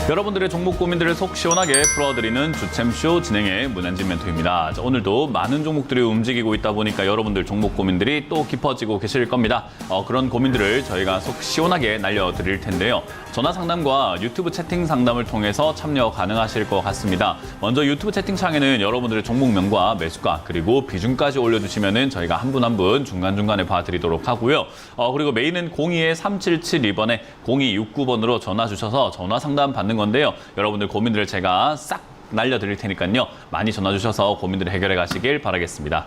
여러분들의 종목 고민들을 속 시원하게 풀어드리는 주챔쇼 진행의 문현진 멘토입니다. 자, 오늘도 많은 종목들이 움직이고 있다 보니까 여러분들 종목 고민들이 또 깊어지고 계실 겁니다. 그런 고민들을 저희가 속 시원하게 날려드릴 텐데요. 전화 상담과 유튜브 채팅 상담을 통해서 참여 가능하실 것 같습니다. 먼저 유튜브 채팅창에는 여러분들의 종목명과 매수가 그리고 비중까지 올려주시면 저희가 한 분 한 분 중간중간에 봐드리도록 하고요. 그리고 메일은 02-3772번에 0269번으로 전화 주셔서 전화 상담 받는 건데요. 여러분들 고민들을 제가 싹 날려드릴 테니까요. 많이 전화 주셔서 고민들을 해결해 가시길 바라겠습니다.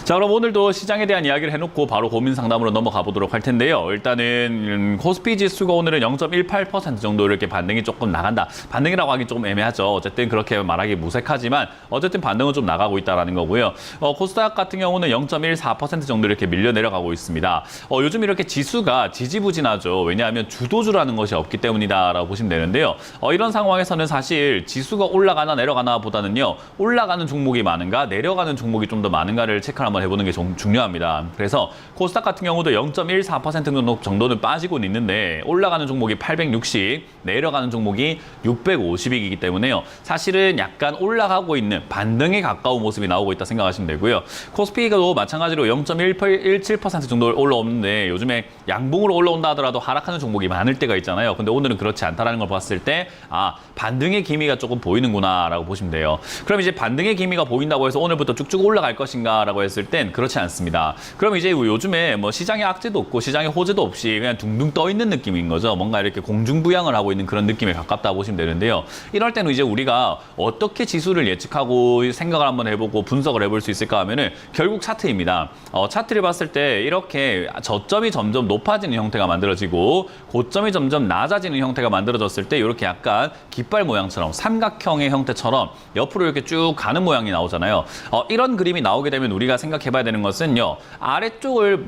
자, 그럼 오늘도 시장에 대한 이야기를 해놓고 바로 고민 상담으로 넘어가 보도록 할 텐데요. 일단은 코스피 지수가 오늘은 0.18% 정도 이렇게 반등이 조금 나간다. 반등이라고 하기 조금 애매하죠. 어쨌든 그렇게 말하기 무색하지만 어쨌든 반등은 좀 나가고 있다는 거고요. 코스닥 같은 경우는 0.14% 정도 이렇게 밀려 내려가고 있습니다. 요즘 이렇게 지수가 지지부진하죠. 왜냐하면 주도주라는 것이 없기 때문이다라고 보시면 되는데요. 이런 상황에서는 사실 지수가 올라가나 내려가나 보다는요, 올라가는 종목이 많은가 내려가는 종목이 좀 더 많은가를 체크를 한번 해보는 게 중요합니다. 그래서 코스닥 같은 경우도 0.14% 정도는 빠지고 있는데 올라가는 종목이 860, 내려가는 종목이 650이기 때문에요. 사실은 약간 올라가고 있는 반등에 가까운 모습이 나오고 있다 생각하시면 되고요. 코스피가도 마찬가지로 0.17% 정도 올라오는데 요즘에 양봉으로 올라온다 하더라도 하락하는 종목이 많을 때가 있잖아요. 근데 오늘은 그렇지 않다는 걸 봤을 때 반등의 기미가 조금 보이는구나 라고 보시면 돼요. 그럼 이제 반등의 기미가 보인다고 해서 오늘부터 쭉쭉 올라갈 것인가 라고 했을 땐 그렇지 않습니다. 그럼 이제 요즘에 뭐 시장에 악재도 없고 시장에 호재도 없이 그냥 둥둥 떠 있는 느낌인 거죠. 뭔가 이렇게 공중부양을 하고 있는 그런 느낌에 가깝다 보시면 되는데요. 이럴 때는 이제 우리가 어떻게 지수를 예측하고 생각을 한번 해보고 분석을 해볼 수 있을까 하면은 결국 차트입니다. 차트를 봤을 때 이렇게 저점이 점점 높아지는 형태가 만들어지고 고점이 점점 낮아지는 형태가 만들어졌을 때 이렇게 약간 깃발 모양처럼 삼각형의 형태처럼 옆으로 이렇게 쭉 가는 모양이 나오잖아요. 이런 그림이 나오게 되면 우리가 생각해봐야 되는 것은요. 아래쪽을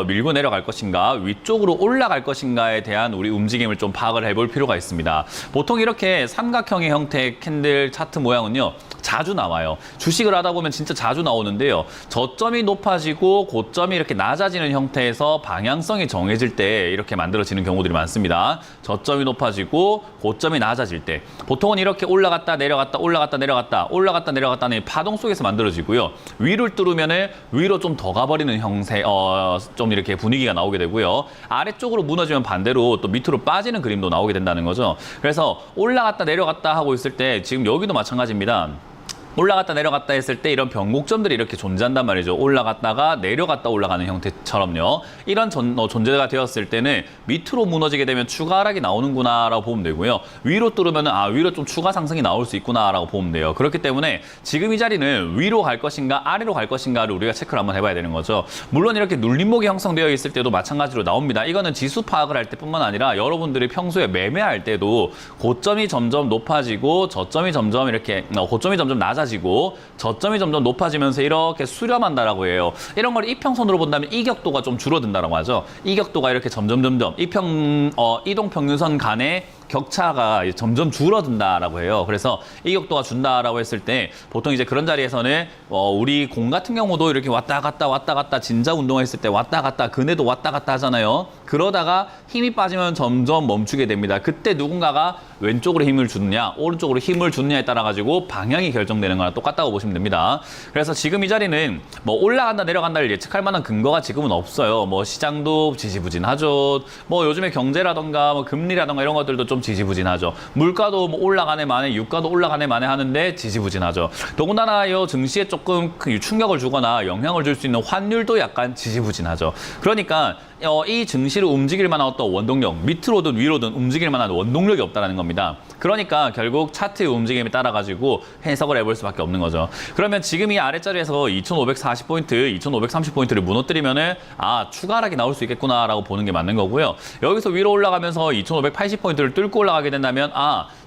밀고 내려갈 것인가 위쪽으로 올라갈 것인가에 대한 우리 움직임을 좀 파악을 해볼 필요가 있습니다. 보통 이렇게 삼각형의 형태의 캔들 차트 모양은요. 자주 나와요. 주식을 하다 보면 진짜 자주 나오는데요. 저점이 높아지고 고점이 이렇게 낮아지는 형태에서 방향성이 정해질 때 이렇게 만들어지는 경우들이 많습니다. 저점이 높아지고 고점이 낮아질 때 보통은 이렇게 올라갔다 내려갔다 올라갔다 내려갔다 올라갔다 내려갔다는 파동 속에서 만들어지고요. 위를 뚫으면 위로 좀 더 가버리는 형태 좀 이렇게 분위기가 나오게 되고요. 아래쪽으로 무너지면 반대로 또 밑으로 빠지는 그림도 나오게 된다는 거죠. 그래서 올라갔다 내려갔다 하고 있을 때 지금 여기도 마찬가지입니다. 올라갔다 내려갔다 했을 때 이런 변곡점들이 이렇게 존재한단 말이죠. 올라갔다가 내려갔다 올라가는 형태처럼요. 이런 존재가 되었을 때는 밑으로 무너지게 되면 추가 하락이 나오는구나라고 보면 되고요. 위로 뚫으면 위로 좀 추가 상승이 나올 수 있구나라고 보면 돼요. 그렇기 때문에 지금 이 자리는 위로 갈 것인가 아래로 갈 것인가를 우리가 체크를 한번 해봐야 되는 거죠. 물론 이렇게 눌림목이 형성되어 있을 때도 마찬가지로 나옵니다. 이거는 지수 파악을 할 때뿐만 아니라 여러분들이 평소에 매매할 때도 고점이 점점 높아지고 저점이 점점 이렇게 고점이 점점 낮아지고 저점이 점점 높아지면서 이렇게 수렴한다라고 해요. 이런 걸 이평선으로 본다면 이격도가 좀 줄어든다라고 하죠. 이격도가 이렇게 점점 이동평균선 간의 격차가 점점 줄어든다라고 해요. 그래서 이격도가 준다라고 했을 때 보통 이제 그런 자리에서는 우리 공 같은 경우도 이렇게 왔다 갔다 진자 운동했을 때 왔다 갔다 그네도 왔다 갔다 하잖아요. 그러다가 힘이 빠지면 점점 멈추게 됩니다. 그때 누군가가 왼쪽으로 힘을 주느냐 오른쪽으로 힘을 주느냐에 따라 가지고 방향이 결정되는 거랑 똑같다고 보시면 됩니다. 그래서 지금 이 자리는 뭐 올라간다 내려간다를 예측할 만한 근거가 지금은 없어요. 뭐 시장도 지지부진하죠. 뭐 요즘에 경제라던가 뭐 금리라던가 이런 것들도 좀 지지부진하죠. 물가도 뭐 올라가네 마네 유가도 올라가네 마네 하는데 지지부진하죠. 더군다나 증시에 조금 충격을 주거나 영향을 줄 수 있는 환율도 약간 지지부진하죠. 그러니까 이 증시를 움직일 만한 어떤 원동력, 밑으로든 위로든 움직일 만한 원동력이 없다는 겁니다. 그러니까 결국 차트의 움직임에 따라 가지고 해석을 해볼 수밖에 없는 거죠. 그러면 지금 이 아랫자리에서 2540포인트, 2530포인트를 무너뜨리면은 추가 하락이 나올 수 있겠구나라고 보는 게 맞는 거고요. 여기서 위로 올라가면서 2580포인트를 뚫고 올라가게 된다면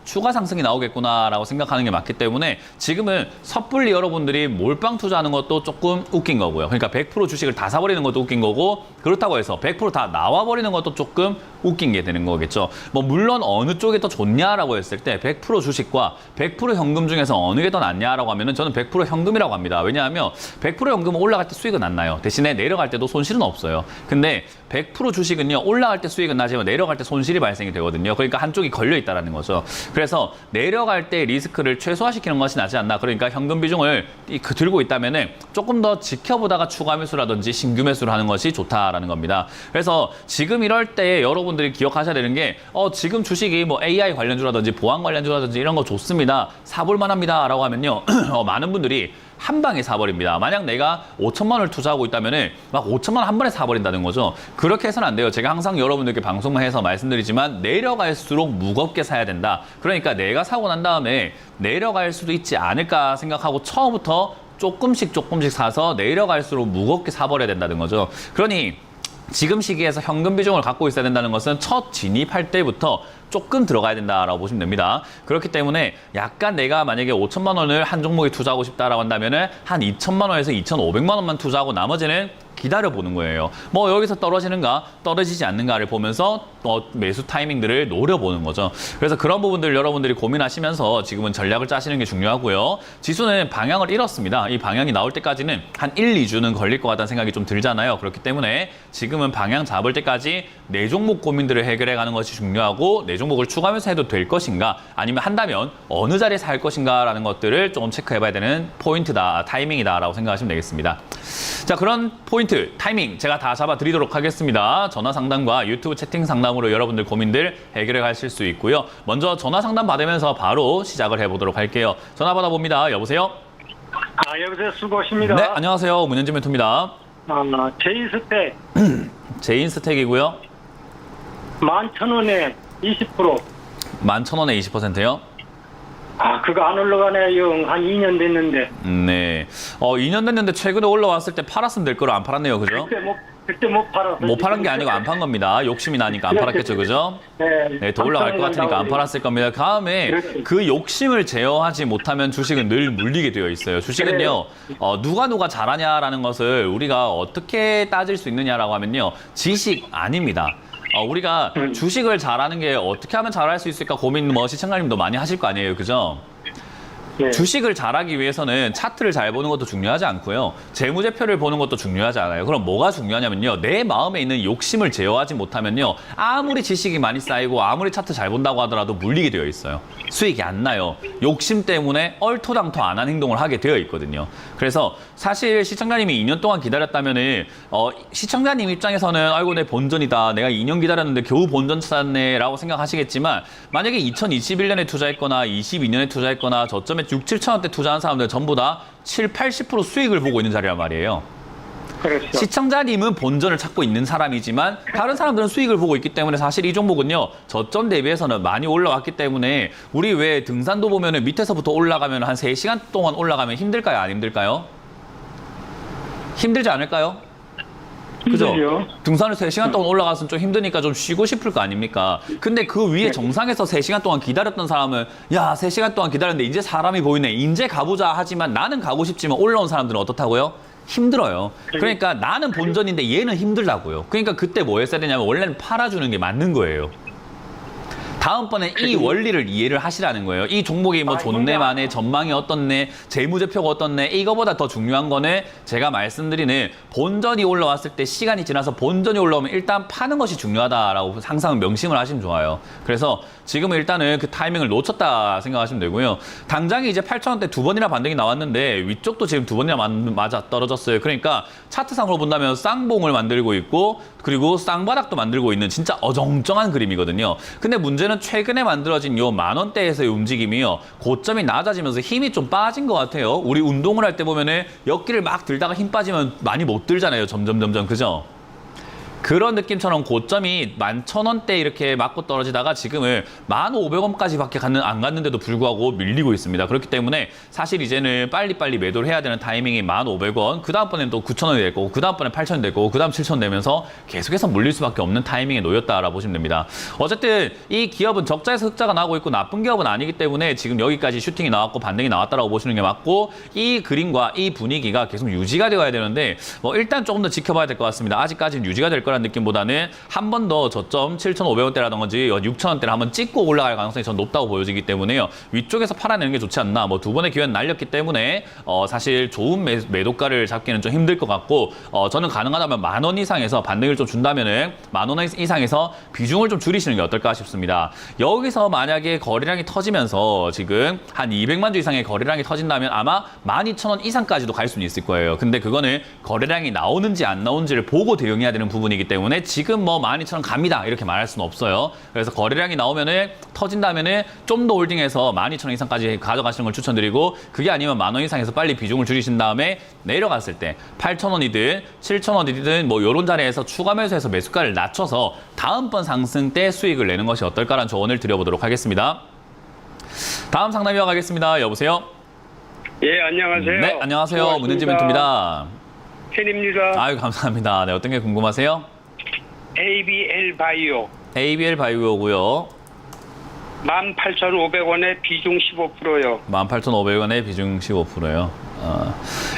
추가 상승이 나오겠구나라고 생각하는 게 맞기 때문에 지금은 섣불리 여러분들이 몰빵 투자하는 것도 조금 웃긴 거고요. 그러니까 100% 주식을 다 사버리는 것도 웃긴 거고 그렇다고 해서 100%다 나와버리는 것도 조금 웃긴 게 되는 거겠죠. 뭐 물론 어느 쪽이 더 좋냐라고 했을 때 100% 주식과 100% 현금 중에서 어느 게 더 낫냐라고 하면은 저는 100% 현금이라고 합니다. 왜냐하면 100% 현금은 올라갈 때 수익은 안 나요. 대신에 내려갈 때도 손실은 없어요. 근데 100% 주식은요, 올라갈 때 수익은 나지만 내려갈 때 손실이 발생이 되거든요. 그러니까 한쪽이 걸려 있다라는 거죠. 그래서 내려갈 때 리스크를 최소화시키는 것이 낫지 않나. 그러니까 현금 비중을 들고 있다면은 조금 더 지켜보다가 추가 매수라든지 신규 매수를 하는 것이 좋다라는 겁니다. 그래서 지금 이럴 때 여러분들이 기억하셔야 되는 게 지금 주식이 뭐 AI 관련주라든지 보안 관련주라든지 이런 거 좋습니다. 사볼만 합니다라고 하면요. 많은 분들이 한 방에 사버립니다. 만약 내가 5천만 원을 투자하고 있다면은 막 5천만 원 한 번에 사버린다는 거죠. 그렇게 해서는 안 돼요. 제가 항상 여러분들께 방송만 해서 말씀드리지만 내려갈수록 무겁게 사야 된다. 그러니까 내가 사고 난 다음에 내려갈 수도 있지 않을까 생각하고 처음부터 조금씩 사서 내려갈수록 무겁게 사버려야 된다는 거죠. 그러니 지금 시기에서 현금 비중을 갖고 있어야 된다는 것은 첫 진입할 때부터 조금 들어가야 된다라고 보시면 됩니다. 그렇기 때문에 약간 내가 만약에 5천만 원을 한 종목에 투자하고 싶다라고 한다면은 한 2천만 원에서 2,500만 원만 투자하고 나머지는 기다려보는 거예요. 뭐 여기서 떨어지는가 떨어지지 않는가를 보면서 매수 타이밍들을 노려보는 거죠. 그래서 그런 부분들 여러분들이 고민하시면서 지금은 전략을 짜시는 게 중요하고요. 지수는 방향을 잃었습니다. 이 방향이 나올 때까지는 한 1, 2주는 걸릴 것 같다는 생각이 좀 들잖아요. 그렇기 때문에 지금은 방향 잡을 때까지 내 종목 고민들을 해결해가는 것이 중요하고 내 종목을 추가하면서 해도 될 것인가 아니면 한다면 어느 자리에서 할 것인가라는 것들을 조금 체크해봐야 되는 포인트다, 타이밍이다라고 생각하시면 되겠습니다. 자, 그런 포인트, 타이밍 제가 다 잡아드리도록 하겠습니다. 전화 상담과 유튜브 채팅 상담으로 여러분들 고민들 해결해 가실 수 있고요. 먼저 전화 상담 받으면서 바로 시작을 해보도록 할게요. 전화 받아봅니다. 여보세요? 여보세요. 수고하십니다. 네, 안녕하세요. 문현진 멘토입니다. 제인스택. 제인스택이고요. 11,000원에 20%. 11,000원에 20%요? 그거 안 올라가네, 형. 한 2년 됐는데. 네. 2년 됐는데 최근에 올라왔을 때 팔았으면 될 거를 안 팔았네요. 그죠? 그때 못 팔았어요. 못 팔은 게 아니고 안 판 겁니다. 욕심이 나니까 안 팔았겠죠. 그죠? 네. 더 올라갈 것 같으니까 안 팔았을 겁니다. 다음에 그 욕심을 제어하지 못하면 주식은 늘 물리게 되어 있어요. 주식은요, 누가 잘하냐라는 것을 우리가 어떻게 따질 수 있느냐라고 하면요, 지식 아닙니다. 우리가 주식을 잘하는 게 어떻게 하면 잘할 수 있을까 고민 시청자님도 많이 하실 거 아니에요. 그죠? 네. 주식을 잘하기 위해서는 차트를 잘 보는 것도 중요하지 않고요. 재무제표를 보는 것도 중요하지 않아요. 그럼 뭐가 중요하냐면요. 내 마음에 있는 욕심을 제어하지 못하면요. 아무리 지식이 많이 쌓이고 아무리 차트 잘 본다고 하더라도 물리게 되어 있어요. 수익이 안 나요. 욕심 때문에 얼토당토 안 한 행동을 하게 되어 있거든요. 그래서 사실 시청자님이 2년 동안 기다렸다면은 시청자님 입장에서는 아이고 내 본전이다. 내가 2년 기다렸는데 겨우 본전 찾았네 라고 생각하시겠지만 만약에 2021년에 투자했거나 22년에 투자했거나 저점에 6, 7천원대 투자한 사람들 전부 다 7, 80% 수익을 보고 있는 자리란 말이에요. 그렇죠. 시청자님은 본전을 찾고 있는 사람이지만 다른 사람들은 수익을 보고 있기 때문에 사실 이 종목은요. 저점 대비해서는 많이 올라왔기 때문에 우리 왜 등산도 보면은 밑에서부터 올라가면 한 3시간 동안 올라가면 힘들까요? 안 힘들까요? 힘들지 않을까요? 그죠? 힘들죠. 등산을 3시간 동안 올라가서 좀 힘드니까 좀 쉬고 싶을 거 아닙니까? 근데 그 위에 정상에서 3시간 동안 기다렸던 사람은 야, 3시간 동안 기다렸는데 이제 사람이 보이네. 이제 가보자 하지만 나는 가고 싶지만 올라온 사람들은 어떻다고요? 힘들어요. 그러니까 나는 본전인데 얘는 힘들다고요. 그러니까 그때 뭐 했어야 되냐면 원래는 팔아주는 게 맞는 거예요. 다음번에 이 원리를 이해를 하시라는 거예요. 이 종목이 뭐 좋네 마네, 전망이 어떻네, 재무제표가 어떻네, 이거보다 더 중요한 거는 제가 말씀드리는 본전이 올라왔을 때 시간이 지나서 본전이 올라오면 일단 파는 것이 중요하다라고 항상 명심을 하시면 좋아요. 그래서 지금은 일단은 그 타이밍을 놓쳤다 생각하시면 되고요. 당장에 이제 8,000원대 두 번이나 반등이 나왔는데 위쪽도 지금 두 번이나 맞아 떨어졌어요. 그러니까 차트상으로 본다면 쌍봉을 만들고 있고 그리고 쌍바닥도 만들고 있는 진짜 어정쩡한 그림이거든요. 근데 문제는 최근에 만들어진 요 만원대에서의 움직임이요. 고점이 낮아지면서 힘이 좀 빠진 것 같아요. 우리 운동을 할 때 보면은 역기를 막 들다가 힘 빠지면 많이 못 들잖아요. 점점, 그죠? 그런 느낌처럼 고점이 11,000원대 이렇게 맞고 떨어지다가 지금은 1,500원까지밖에 안 갔는데도 불구하고 밀리고 있습니다. 그렇기 때문에 사실 이제는 빨리빨리 매도를 해야 되는 타이밍이 1,500원, 그 다음번에는 또 9,000원이 될 거고, 그 다음번에 8,000원이 될 거고, 그 다음 7,000원 되면서 계속해서 물릴 수밖에 없는 타이밍에 놓였다라고 보시면 됩니다. 어쨌든 이 기업은 적자에서 흑자가 나고 있고 나쁜 기업은 아니기 때문에 지금 여기까지 슈팅이 나왔고 반등이 나왔다라고 보시는 게 맞고 이 그림과 이 분위기가 계속 유지가 되어야 되는데 일단 조금 더 지켜봐야 될 것 같습니다. 아직까지는 유지가 될 거라 거라는 느낌보다는 한 번 더 저점 7,500원대라든지 6,000원대를 한번 찍고 올라갈 가능성이 전 높다고 보여지기 때문에요. 위쪽에서 팔아내는 게 좋지 않나. 뭐 두 번의 기회는 날렸기 때문에 사실 좋은 매도가를 잡기는 좀 힘들 것 같고 저는 가능하다면 10,000원 이상에서 반등을 좀 준다면은 10,000원 이상에서 비중을 좀 줄이시는 게 어떨까 싶습니다. 여기서 만약에 거래량이 터지면서 지금 한 200만 주 이상의 거래량이 터진다면 아마 12,000원 이상까지도 갈 수는 있을 거예요. 근데 그거는 거래량이 나오는지 안 나오는지를 보고 대응해야 되는 부분이기 때문에 지금 뭐 12,000원 갑니다 이렇게 말할 수는 없어요. 그래서 거래량이 나오면은 터진다면은 좀 더 홀딩해서 12,000원 이상까지 가져가시는 걸 추천드리고, 그게 아니면 10,000원 이상에서 빨리 비중을 줄이신 다음에 내려갔을 때 8,000원이든 7,000원이든 뭐 이런 자리에서 추가 매수해서 매수가를 낮춰서 다음번 상승 때 수익을 내는 것이 어떨까라는 조언을 드려보도록 하겠습니다. 다음 상담 이어가겠습니다. 여보세요? 예, 안녕하세요. 네, 안녕하세요. 문현지 멘토입니다. 팬입니다. 아유, 감사합니다. 네, 어떤 게 궁금하세요? ABL 바이오. ABL 바이오고요. 18,500원에 비중 15%요. 18,500원에 비중 15%요.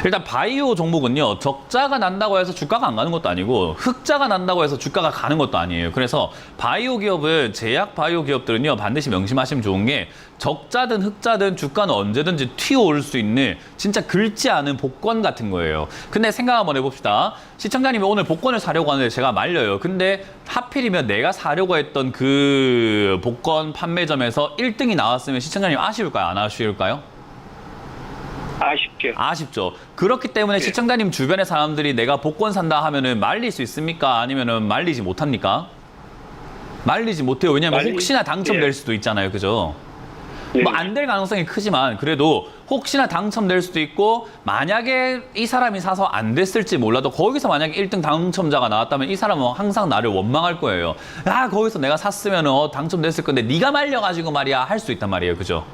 일단 바이오 종목은요, 적자가 난다고 해서 주가가 안 가는 것도 아니고 흑자가 난다고 해서 주가가 가는 것도 아니에요. 그래서 바이오 기업은, 제약 바이오 기업들은요, 반드시 명심하시면 좋은 게 적자든 흑자든 주가는 언제든지 튀어올 수 있는 진짜 긁지 않은 복권 같은 거예요. 근데 생각 한번 해봅시다. 시청자님이 오늘 복권을 사려고 하는데 제가 말려요. 근데 하필이면 내가 사려고 했던 그 복권 판매점에서 1등이 나왔으면 시청자님 아쉬울까요? 안 아쉬울까요? 아쉽게. 아쉽죠. 그렇기 때문에 시청자님 주변의 사람들이 내가 복권 산다 하면은 말릴 수 있습니까? 아니면은 말리지 못합니까? 말리지 못해요. 왜냐면 혹시나 당첨될 수도 있잖아요. 그죠? 뭐 안 될 가능성이 크지만 그래도 혹시나 당첨될 수도 있고, 만약에 이 사람이 사서 안 됐을지 몰라도 거기서 만약에 1등 당첨자가 나왔다면 이 사람은 항상 나를 원망할 거예요. 아, 거기서 내가 샀으면 당첨됐을 건데 네가 말려가지고 말이야 할 수 있단 말이에요. 그죠?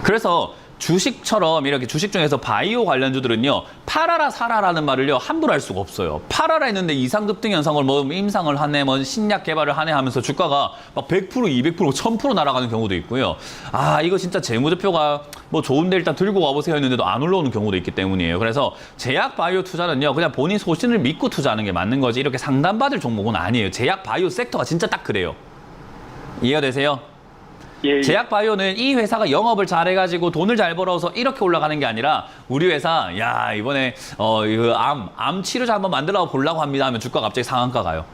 그래서 주식처럼 이렇게 주식 중에서 바이오 관련주들은요, 팔아라 사라라는 말을요 함부로 할 수가 없어요. 팔아라 했는데 이상급등 현상을 뭐 임상을 하네, 뭐 신약 개발을 하네 하면서 주가가 막 100%, 200%, 1000% 날아가는 경우도 있고요. 아, 이거 진짜 재무제표가 뭐 좋은데 일단 들고 와보세요 했는데도 안 올라오는 경우도 있기 때문이에요. 그래서 제약 바이오 투자는요, 그냥 본인 소신을 믿고 투자하는 게 맞는 거지 이렇게 상담받을 종목은 아니에요. 제약 바이오 섹터가 진짜 딱 그래요. 이해가 되세요? 예, 예. 제약 바이오는 이 회사가 영업을 잘해가지고 돈을 잘 벌어서 이렇게 올라가는 게 아니라, 우리 회사 야 이번에 이거 암 치료제 한번 만들어 보려고 합니다 하면 주가 갑자기 상한가 가요.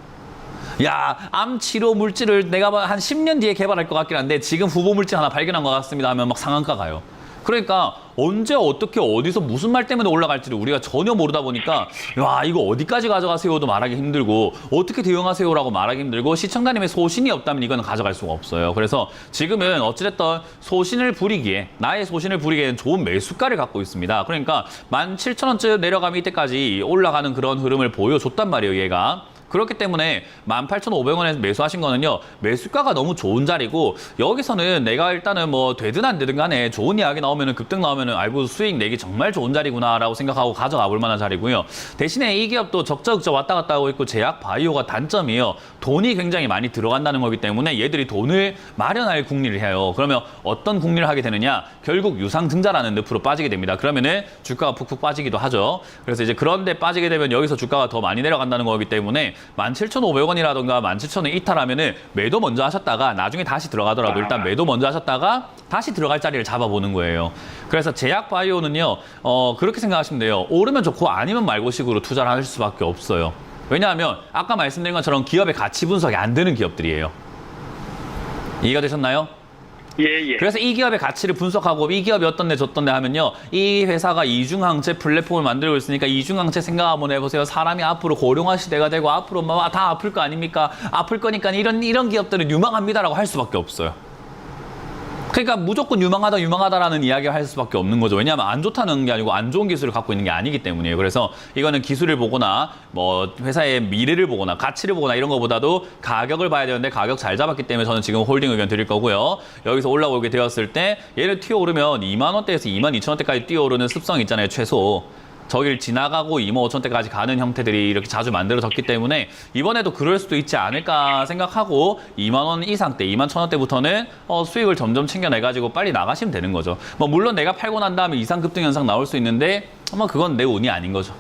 야, 암 치료 물질을 내가 한 10년 뒤에 개발할 것 같긴 한데 지금 후보 물질 하나 발견한 것 같습니다 하면 막 상한가 가요. 그러니까 언제 어떻게 어디서 무슨 말 때문에 올라갈지를 우리가 전혀 모르다 보니까 야, 이거 어디까지 가져가세요도 말하기 힘들고 어떻게 대응하세요라고 말하기 힘들고, 시청자님의 소신이 없다면 이거는 가져갈 수가 없어요. 그래서 지금은 어찌됐든 소신을 부리기에, 나의 소신을 부리기에는 좋은 매수가를 갖고 있습니다. 그러니까 17,000원쯤 내려가면 이때까지 올라가는 그런 흐름을 보여줬단 말이에요, 얘가. 그렇기 때문에 18,500원에 매수하신 거는요, 매수가가 너무 좋은 자리고, 여기서는 내가 일단은 뭐 되든 안 되든 간에 좋은 이야기 나오면은, 급등 나오면은 아이고 수익 내기 정말 좋은 자리구나 라고 생각하고 가져가 볼 만한 자리고요. 대신에 이 기업도 적자극자 왔다 갔다 하고 있고, 제약 바이오가 단점이요, 돈이 굉장히 많이 들어간다는 거기 때문에 얘들이 돈을 마련할 궁리를 해요. 그러면 어떤 궁리를 하게 되느냐, 결국 유상증자라는 늪으로 빠지게 됩니다. 그러면은 주가가 푹푹 빠지기도 하죠. 그래서 이제 그런데 빠지게 되면 여기서 주가가 더 많이 내려간다는 거기 때문에 17,500원이라던가 17,000원 이탈하면은 매도 먼저 하셨다가 나중에 다시 들어가더라도 일단 매도 먼저 하셨다가 다시 들어갈 자리를 잡아보는 거예요. 그래서 제약 바이오는요, 그렇게 생각하시면 돼요. 오르면 좋고 아니면 말고 식으로 투자를 하실 수밖에 없어요. 왜냐하면 아까 말씀드린 것처럼 기업의 가치 분석이 안 되는 기업들이에요. 이해가 되셨나요? 예, 예. 그래서 이 기업의 가치를 분석하고 이 기업이 어떤데 저떤데 하면요, 이 회사가 이중항체 플랫폼을 만들고 있으니까 이중항체 생각 한번 해보세요. 사람이 앞으로 고령화 시대가 되고 앞으로 다 아플 거 아닙니까? 아플 거니까 이런 기업들은 유망합니다라고 할 수밖에 없어요. 그러니까 무조건 유망하다라는 이야기를 할 수밖에 없는 거죠. 왜냐하면 안 좋다는 게 아니고 안 좋은 기술을 갖고 있는 게 아니기 때문이에요. 그래서 이거는 기술을 보거나 뭐 회사의 미래를 보거나 가치를 보거나 이런 것보다도 가격을 봐야 되는데, 가격 잘 잡았기 때문에 저는 지금 홀딩 의견 드릴 거고요. 여기서 올라오게 되었을 때 얘를 튀어오르면 20,000원대에서 22,000원대까지 뛰어오르는 습성이 있잖아요, 최소. 저길 지나가고 25,000원대까지 가는 형태들이 이렇게 자주 만들어졌기 때문에 이번에도 그럴 수도 있지 않을까 생각하고 20,000원 이상대, 21,000원대부터는 수익을 점점 챙겨내가지고 빨리 나가시면 되는 거죠. 뭐 물론 내가 팔고 난 다음에 이상 급등 현상 나올 수 있는데 그건 내 운이 아닌 거죠.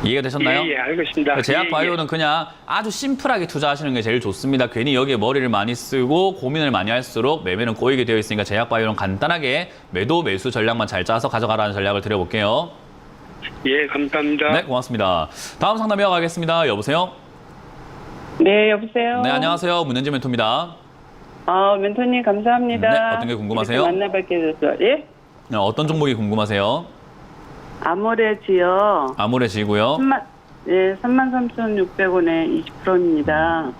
이해가 되셨나요? 예, 알겠습니다. 제약바이오는 그냥 아주 심플하게 투자하시는 게 제일 좋습니다. 괜히 여기에 머리를 많이 쓰고 고민을 많이 할수록 매매는 꼬이게 되어 있으니까 제약바이오는 간단하게 매도 매수 전략만 잘 짜서 가져가라는 전략을 드려볼게요. 예, 감사합니다. 네, 고맙습니다. 다음 상담 이어가겠습니다. 여보세요? 네, 여보세요. 네, 안녕하세요. 문현지 멘토입니다. 멘토님 감사합니다. 네, 어떤 게 궁금하세요? 이렇게 만나뵙게 돼서. 예? 네, 어떤 종목이 궁금하세요? 아모레지요. 아모레지고요. 33,600원에 20%입니다.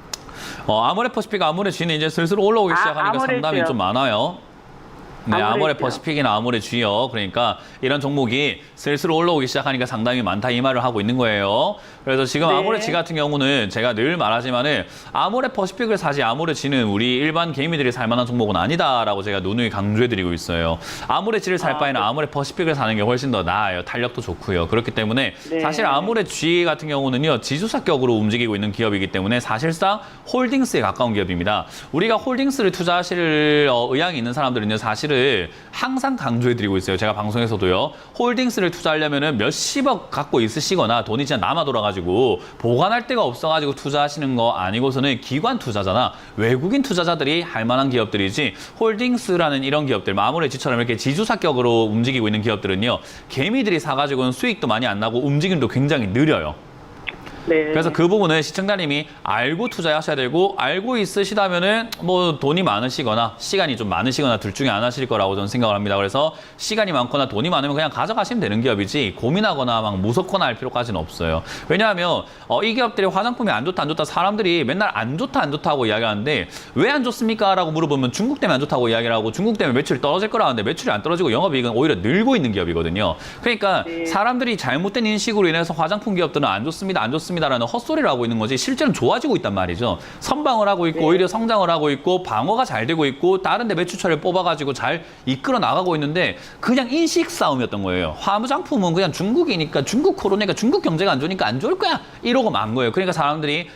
아모레퍼시픽 아모레지는 이제 슬슬 올라오기 시작하니까 아모레지요. 상담이 좀 많아요. 네, 아모레지요. 아모레퍼시픽이나 아모레지요. 그러니까 이런 종목이 슬슬 올라오기 시작하니까 상당히 많다 이 말을 하고 있는 거예요. 그래서 지금 네. 아모레지 같은 경우는 제가 늘 말하지만은 아모레퍼시픽을 사지 아모레지는 우리 일반 개미들이 살 만한 종목은 아니다라고 제가 누누이 강조해드리고 있어요. 아모레지를 살 바에는 아모레퍼시픽을 사는 게 훨씬 더 나아요. 탄력도 좋고요. 그렇기 때문에 네. 사실 아모레지 같은 경우는요 지주사격으로 움직이고 있는 기업이기 때문에 사실상 홀딩스에 가까운 기업입니다. 우리가 홀딩스를 투자하실 의향이 있는 사람들은요 사실은 항상 강조해드리고 있어요. 제가 방송에서도요. 홀딩스를 투자하려면 몇십억 갖고 있으시거나 돈이 진짜 남아 돌아가지고 보관할 데가 없어가지고 투자하시는 거 아니고서는 기관 투자자나 외국인 투자자들이 할 만한 기업들이지 홀딩스라는 이런 기업들, 아모레지처럼 이렇게 지주사격으로 움직이고 있는 기업들은요. 개미들이 사가지고는 수익도 많이 안 나고 움직임도 굉장히 느려요. 네. 그래서 그 부분은 시청자님이 알고 투자하셔야 되고 알고 있으시다면은 뭐 돈이 많으시거나 시간이 좀 많으시거나 둘 중에 안 하실 거라고 저는 생각을 합니다. 그래서 시간이 많거나 돈이 많으면 그냥 가져가시면 되는 기업이지 고민하거나 막 무섭거나 할 필요까지는 없어요. 왜냐하면 이 기업들이 화장품이 안 좋다 사람들이 맨날 안 좋다고 이야기하는데 왜 안 좋습니까? 라고 물어보면 중국 때문에 안 좋다고 이야기를 하고 중국 때문에 매출이 떨어질 거라는데 매출이 안 떨어지고 영업이익은 오히려 늘고 있는 기업이거든요. 그러니까 네. 사람들이 잘못된 인식으로 인해서 화장품 기업들은 안 좋습니다. 라는 헛소리를 하고 있는 거지 실제는 좋아지고 있단 말이죠. 선방을 하고 있고 네. 오히려 성장을 하고 있고 방어가 잘 되고 있고 다른 데 매출처를 뽑아가지고 잘 이끌어 나가고 있는데 그냥 인식 싸움이었던 거예요. 화장품은 그냥 중국이니까 중국 코로나니까 중국 경제가 안 좋으니까 안 좋을 거야 이러고 만 거예요. 그러니까 사람들이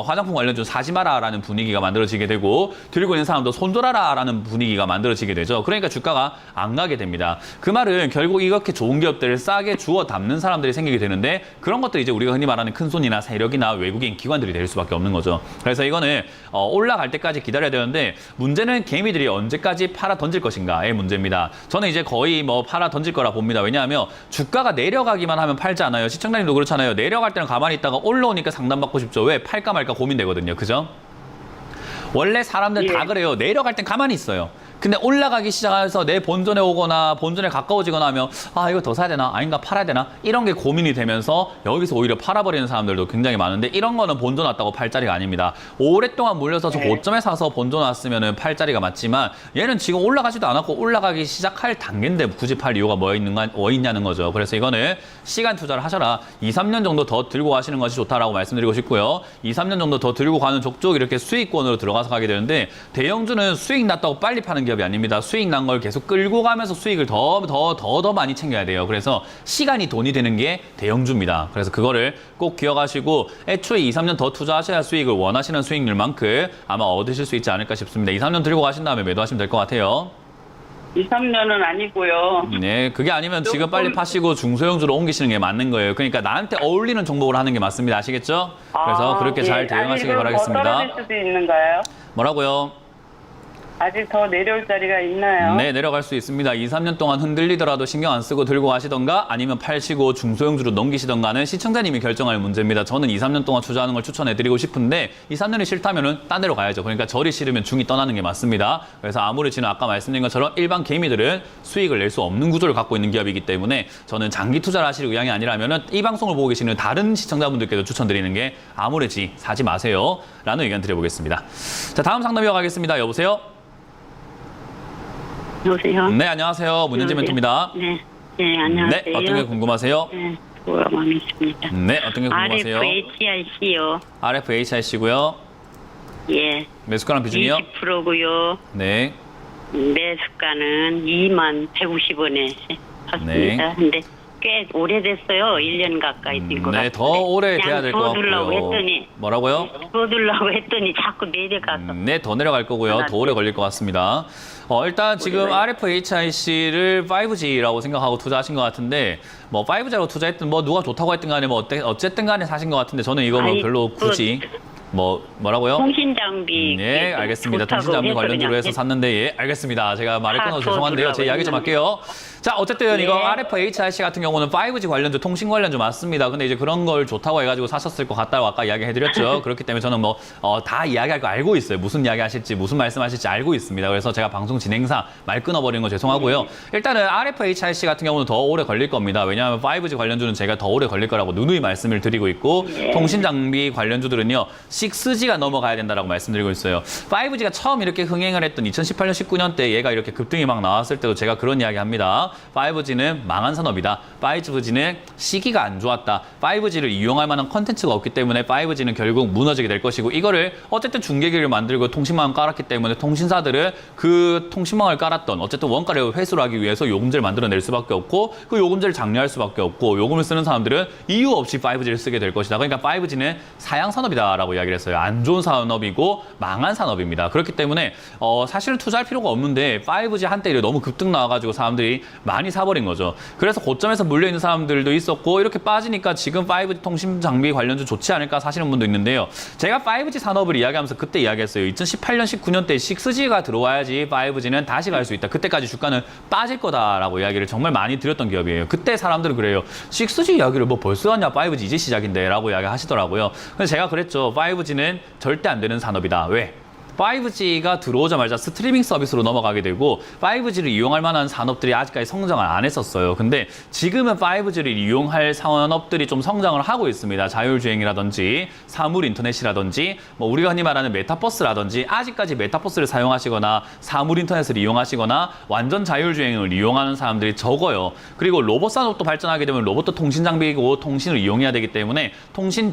화장품 관련주 사지 마라라는 분위기가 만들어지게 되고 들고 있는 사람도 손절하라라는 분위기가 만들어지게 되죠. 그러니까 주가가 안 가게 됩니다. 그 말은 결국 이렇게 좋은 기업들을 싸게 주워 담는 사람들이 생기게 되는데 그런 것들이 이제 우리가 흔히 말하는 큰손이나 세력이나 외국인 기관들이 될 수밖에 없는 거죠. 그래서 이거는 올라갈 때까지 기다려야 되는데 문제는 개미들이 언제까지 팔아 던질 것인가의 문제입니다. 저는 이제 거의 뭐 팔아 던질 거라 봅니다. 왜냐하면 주가가 내려가기만 하면 팔지 않아요. 시청자님도 그렇잖아요. 내려갈 때는 가만히 있다가 올라오니까 상담받고 싶죠. 왜? 팔까 말까 고민되거든요. 그죠? 원래 사람들 다 그래요. 내려갈 땐 가만히 있어요. 근데 올라가기 시작해서 내 본전에 오거나 본전에 가까워지거나 하면 이거 더 사야 되나? 아닌가 팔아야 되나? 이런 게 고민이 되면서 여기서 오히려 팔아버리는 사람들도 굉장히 많은데 이런 거는 본전 왔다고 팔 자리가 아닙니다. 오랫동안 물려서 저 고점에 사서 본전 왔으면 팔 자리가 맞지만 얘는 지금 올라가지도 않았고 올라가기 시작할 단계인데 굳이 팔 이유가 뭐 있냐는 거죠. 그래서 이거는 시간 투자를 하셔라. 2, 3년 정도 더 들고 가시는 것이 좋다라고 말씀드리고 싶고요. 2, 3년 정도 더 들고 가는 족족 이렇게 수익권으로 들어가서 가게 되는데 대형주는 수익 났다고 빨리 파는 기업이 아닙니다. 수익 난 걸 계속 끌고 가면서 수익을 더 많이 챙겨야 돼요. 그래서 시간이 돈이 되는 게 대형주입니다. 그래서 그거를 꼭 기억하시고 애초에 2, 3년 더 투자하셔야 수익을 원하시는 수익률만큼 아마 얻으실 수 있지 않을까 싶습니다. 2, 3년 들고 가신 다음에 매도하시면 될 것 같아요. 2, 3년은 아니고요. 네, 그게 아니면 지금 빨리 파시고 중소형주로 옮기시는 게 맞는 거예요. 그러니까 나한테 어울리는 종목을 하는 게 맞습니다. 아시겠죠? 그래서 그렇게 잘 대응하시길 더 바라겠습니다. 떨어질 수도 있는가요? 뭐라고요? 아직 더 내려올 자리가 있나요? 네, 내려갈 수 있습니다. 2, 3년 동안 흔들리더라도 신경 안 쓰고 들고 가시던가 아니면 팔시고 중소형주로 넘기시던가는 시청자님이 결정할 문제입니다. 저는 2, 3년 동안 투자하는 걸 추천해드리고 싶은데 2, 3년이 싫다면 딴 데로 가야죠. 그러니까 절이 싫으면 중이 떠나는 게 맞습니다. 그래서 아모레지는 아까 말씀드린 것처럼 일반 개미들은 수익을 낼 수 없는 구조를 갖고 있는 기업이기 때문에 저는 장기 투자를 하실 의향이 아니라면 이 방송을 보고 계시는 다른 시청자분들께도 추천드리는 게 아모레지 사지 마세요. 라는 의견 드려보겠습니다. 자, 다음 상담 이어가겠습니다. 여보세요? 여보세요? 네, 안녕하세요. 문현지 멘토입니다. 네, 네, 안녕하세요. 네, 어떤 게 궁금하세요? 네, 보고만 있습니다. 네, 어떤 게 궁금하세요? RFHIC요. RFHIC고요. 예. 매수가랑 비중이요? 20%고요. 네. 매수가는 21,150원에 샀습니다. 네. 근데 꽤 오래됐어요. 1년 가까이 된 것 같아요. 네, 더 오래 돼야 될 것 주워두려고 같고요. 했더니 뭐라고요? 주워두려고 했더니 자꾸 내려가서. 네, 더 내려갈 거고요. 더 오래 걸릴 것 같습니다. 일단 지금 RFHIC를 5G라고 생각하고 투자하신 것 같은데, 뭐 5G라고 투자했든 뭐 누가 좋다고 했든 간에 뭐 어쨌든 간에 사신 것 같은데 저는 이거 뭐 아니, 별로 굳이 뭐라고요? 통신 장비. 네, 알겠습니다. 좋다고 통신 장비 해서 관련주로 그냥 해서 샀는데, 예, 알겠습니다. 제가 말을 다 끊어서 죄송한데요. 제 이야기 좀 할게요. 자, 어쨌든 이거 네. RFHIC 같은 경우는 5G 관련주, 통신 관련주 맞습니다. 근데 이제 그런 걸 좋다고 해가지고 사셨을 것 같다고 아까 이야기해드렸죠. 그렇기 때문에 저는 뭐, 다 이야기할 거 알고 있어요. 무슨 이야기 하실지, 무슨 말씀 하실지 알고 있습니다. 그래서 제가 방송 진행상 말 끊어버리는 거 죄송하고요. 일단은 RFHIC 같은 경우는 더 오래 걸릴 겁니다. 왜냐하면 5G 관련주는 제가 더 오래 걸릴 거라고 누누이 말씀을 드리고 있고, 통신 장비 관련주들은요, 6G가 넘어가야 된다라고 말씀드리고 있어요. 5G가 처음 이렇게 흥행을 했던 2018년, 19년 때 얘가 이렇게 급등이 막 나왔을 때도 제가 그런 이야기 합니다. 5G는 망한 산업이다. 5G는 시기가 안 좋았다. 5G를 이용할 만한 컨텐츠가 없기 때문에 5G는 결국 무너지게 될 것이고, 이거를 어쨌든 중계기를 만들고 통신망을 깔았기 때문에 통신사들은 그 통신망을 깔았던 어쨌든 원가를 회수를 하기 위해서 요금제를 만들어낼 수밖에 없고, 그 요금제를 장려할 수밖에 없고, 요금을 쓰는 사람들은 이유 없이 5G를 쓰게 될 것이다. 그러니까 5G는 사양 산업이다라고 이야기를 했어요. 안 좋은 산업이고 망한 산업입니다. 그렇기 때문에 사실은 투자할 필요가 없는데 5G 한때 너무 급등 나와가지고 사람들이 많이 사버린 거죠. 그래서 고점에서 물려있는 사람들도 있었고, 이렇게 빠지니까 지금 5G 통신 장비 관련주 좋지 않을까 사시는 분도 있는데요. 제가 5G 산업을 이야기하면서 그때 이야기했어요. 2018년, 19년 때 6G가 들어와야지 5G는 다시 갈 수 있다. 그때까지 주가는 빠질 거다라고 이야기를 정말 많이 드렸던 기업이에요. 그때 사람들은 그래요. 6G 이야기를 뭐 벌써 하냐? 5G 이제 시작인데 라고 이야기 하시더라고요. 그래서 제가 그랬죠. 5G는 절대 안 되는 산업이다. 왜? 5G가 들어오자마자 스트리밍 서비스로 넘어가게 되고 5G를 이용할 만한 산업들이 아직까지 성장을 안 했었어요. 근데 지금은 5G를 이용할 산업들이 좀 성장을 하고 있습니다. 자율주행이라든지 사물 인터넷이라든지 뭐 우리가 흔히 말하는 메타버스라든지, 아직까지 메타버스를 사용하시거나 사물 인터넷을 이용하시거나 완전 자율주행을 이용하는 사람들이 적어요. 그리고 로봇 산업도 발전하게 되면 로봇도 통신 장비이고 통신을 이용해야 되기 때문에 통신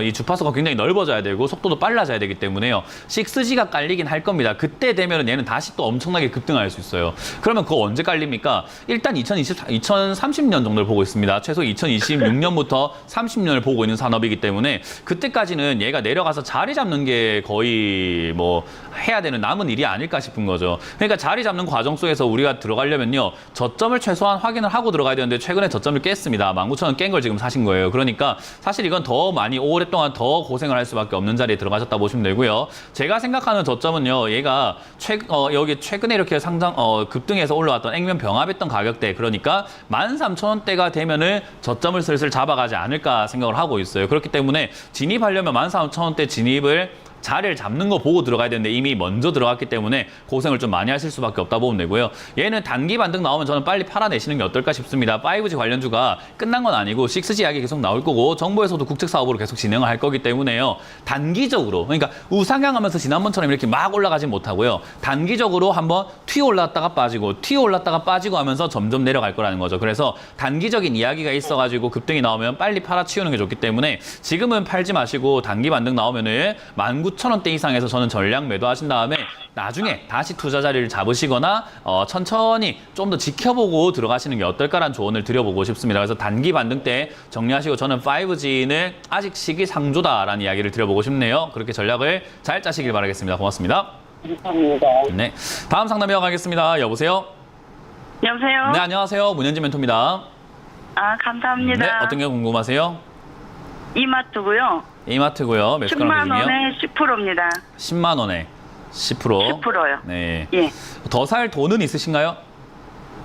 이 주파수가 굉장히 넓어져야 되고 속도도 빨라져야 되기 때문에요. 6G가 깔리긴 할 겁니다. 그때 되면 얘는 다시 또 엄청나게 급등할 수 있어요. 그러면 그거 언제 깔립니까? 일단 2030년 정도를 보고 있습니다. 최소 2026년부터 30년을 보고 있는 산업이기 때문에 그때까지는 얘가 내려가서 자리 잡는 게 거의 뭐 해야 되는 남은 일이 아닐까 싶은 거죠. 그러니까 자리 잡는 과정 속에서 우리가 들어가려면요, 저점을 최소한 확인을 하고 들어가야 되는데 최근에 저점을 깼습니다. 19,000원 깬 걸 지금 사신 거예요. 그러니까 사실 이건 더 많이 오랫동안 더 고생을 할 수밖에 없는 자리에 들어가셨다 보시면 되고요. 제가 생각하는 저점은요, 얘가 여기 최근에 이렇게 급등해서 올라왔던 액면 병합했던 가격대, 그러니까 13,000원대가 되면은 저점을 슬슬 잡아가지 않을까 생각을 하고 있어요. 그렇기 때문에 진입하려면 13,000원대 진입을 자리를 잡는 거 보고 들어가야 되는데 이미 먼저 들어갔기 때문에 고생을 좀 많이 하실 수밖에 없다 보면 되고요. 얘는 단기 반등 나오면 저는 빨리 팔아내시는 게 어떨까 싶습니다. 5G 관련주가 끝난 건 아니고 6G 이야기 계속 나올 거고 정부에서도 국책 사업으로 계속 진행을 할 거기 때문에요. 단기적으로, 그러니까 우상향하면서 지난번처럼 이렇게 막 올라가진 못하고요. 단기적으로 한번 튀어 올랐다가 빠지고 하면서 점점 내려갈 거라는 거죠. 그래서 단기적인 이야기가 있어가지고 급등이 나오면 빨리 팔아치우는 게 좋기 때문에 지금은 팔지 마시고 단기 반등 나오면은 19,000원대 이상에서 저는 전량 매도하신 다음에 나중에 다시 투자 자리를 잡으시거나 천천히 좀 더 지켜보고 들어가시는 게 어떨까라는 조언을 드려보고 싶습니다. 그래서 단기 반등 때 정리하시고, 저는 5G는 아직 시기상조다라는 이야기를 드려보고 싶네요. 그렇게 전략을 잘 짜시길 바라겠습니다. 고맙습니다. 감사합니다. 네, 다음 상담 이어가겠습니다. 여보세요? 여보세요? 네, 안녕하세요. 문현진 멘토입니다. 아, 감사합니다. 네, 어떤 게 궁금하세요? 이마트고요. 이마트고요. 몇 시간 10만 기준이요? 원에 10%입니다. 10만 원에 10%. 10%요. 네. 예. 더 살 돈은 있으신가요?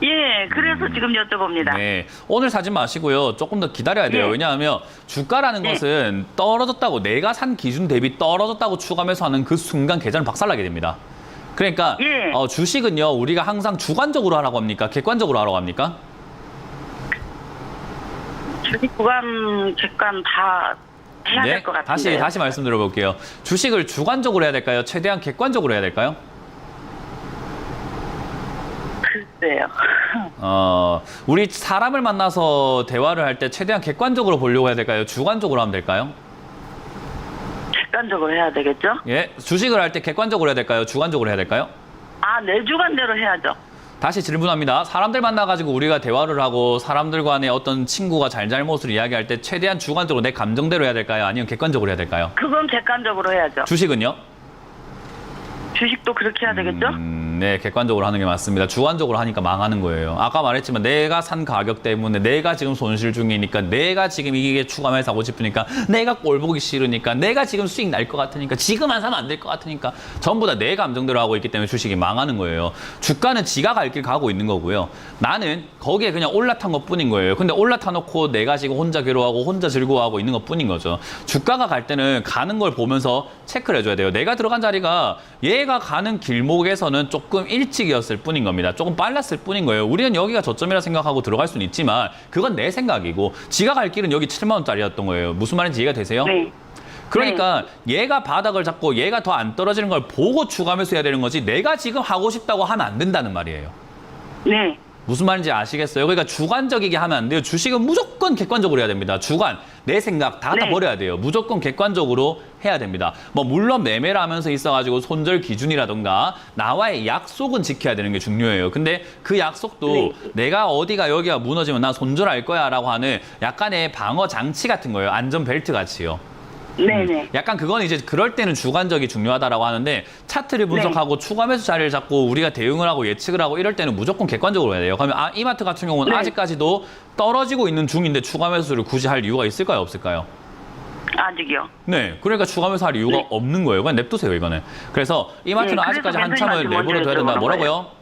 예, 그래서 지금 여쭤봅니다. 네. 오늘 사지 마시고요. 조금 더 기다려야 돼요. 네. 왜냐하면 주가라는 네. 것은 떨어졌다고, 내가 산 기준 대비 떨어졌다고 추가매수 하는 그 순간 계좌는 박살나게 됩니다. 그러니까 예. 주식은요, 우리가 항상 주관적으로 하라고 합니까? 객관적으로 하라고 합니까? 주식 구간, 객관 다 해야 될 것 같은데. 다시 말씀드려볼게요. 주식을 주관적으로 해야 될까요? 최대한 객관적으로 해야 될까요? 글쎄요. 우리 사람을 만나서 대화를 할 때 최대한 객관적으로 보려고 해야 될까요? 주관적으로 하면 될까요? 객관적으로 해야 되겠죠? 예, 주식을 할 때 객관적으로 해야 될까요? 주관적으로 해야 될까요? 아, 내 주관대로 해야죠. 다시 질문합니다. 사람들 만나가지고 우리가 대화를 하고 사람들 간의 어떤 친구가 잘잘못을 이야기할 때 최대한 주관적으로 내 감정대로 해야 될까요? 아니면 객관적으로 해야 될까요? 그건 객관적으로 해야죠. 주식은요? 주식도 그렇게 해야 되겠죠? 네, 객관적으로 하는 게 맞습니다. 주관적으로 하니까 망하는 거예요. 아까 말했지만 내가 산 가격 때문에 내가 지금 손실 중이니까 내가 지금 이게 추가매수 사고 싶으니까 내가 꼴 보기 싫으니까 내가 지금 수익 날 것 같으니까 지금 안 사면 안 될 것 같으니까 전부 다 내 감정대로 하고 있기 때문에 주식이 망하는 거예요. 주가는 지가 갈 길 가고 있는 거고요. 나는 거기에 그냥 올라탄 것 뿐인 거예요. 근데 올라타 놓고 내가 지금 혼자 괴로워하고 혼자 즐거워하고 있는 것 뿐인 거죠. 주가가 갈 때는 가는 걸 보면서 체크를 해줘야 돼요. 내가 들어간 자리가 얘가 가는 길목에서는 조금 일찍이었을 뿐인 겁니다. 조금 빨랐을 뿐인 거예요. 우리는 여기가 저점이라 생각하고 들어갈 수는 있지만 그건 내 생각이고 지가 갈 길은 여기 7만 원짜리였던 거예요. 무슨 말인지 이해가 되세요? 네. 그러니까 얘가 바닥을 잡고 얘가 더 안 떨어지는 걸 보고 추가 매수해야 되는 거지 내가 지금 하고 싶다고 하면 안 된다는 말이에요. 네. 무슨 말인지 아시겠어요? 그러니까 주관적이게 하면 안 돼요. 주식은 무조건 객관적으로 해야 됩니다. 주관, 내 생각 다 네. 버려야 돼요. 무조건 객관적으로 해야 됩니다. 뭐 물론 매매를 하면서 있어가지고 손절 기준이라던가 나와의 약속은 지켜야 되는 게 중요해요. 근데 그 약속도 네. 내가 어디가 여기가 무너지면 나 손절할 거야 라고 하는 약간의 방어 장치 같은 거예요. 안전 벨트 같이요. 네네. 약간 그건 이제 그럴 때는 주관적이 중요하다라고 하는데 차트를 분석하고 추가 매수 자리를 잡고 우리가 대응을 하고 예측을 하고 이럴 때는 무조건 객관적으로 해야 돼요. 그러면 이마트 같은 경우는 네. 아직까지도 떨어지고 있는 중인데 추가 매수를 굳이 할 이유가 있을까요? 없을까요? 아직이요. 네, 그러니까 추가 매수 할 이유가 네. 없는 거예요. 그냥 냅두세요, 이거는. 그래서 이마트는 네, 그래서 아직까지 한참을 멘토님한테 먼저 내버려둬야 된다. 여쭤보는 뭐라고요?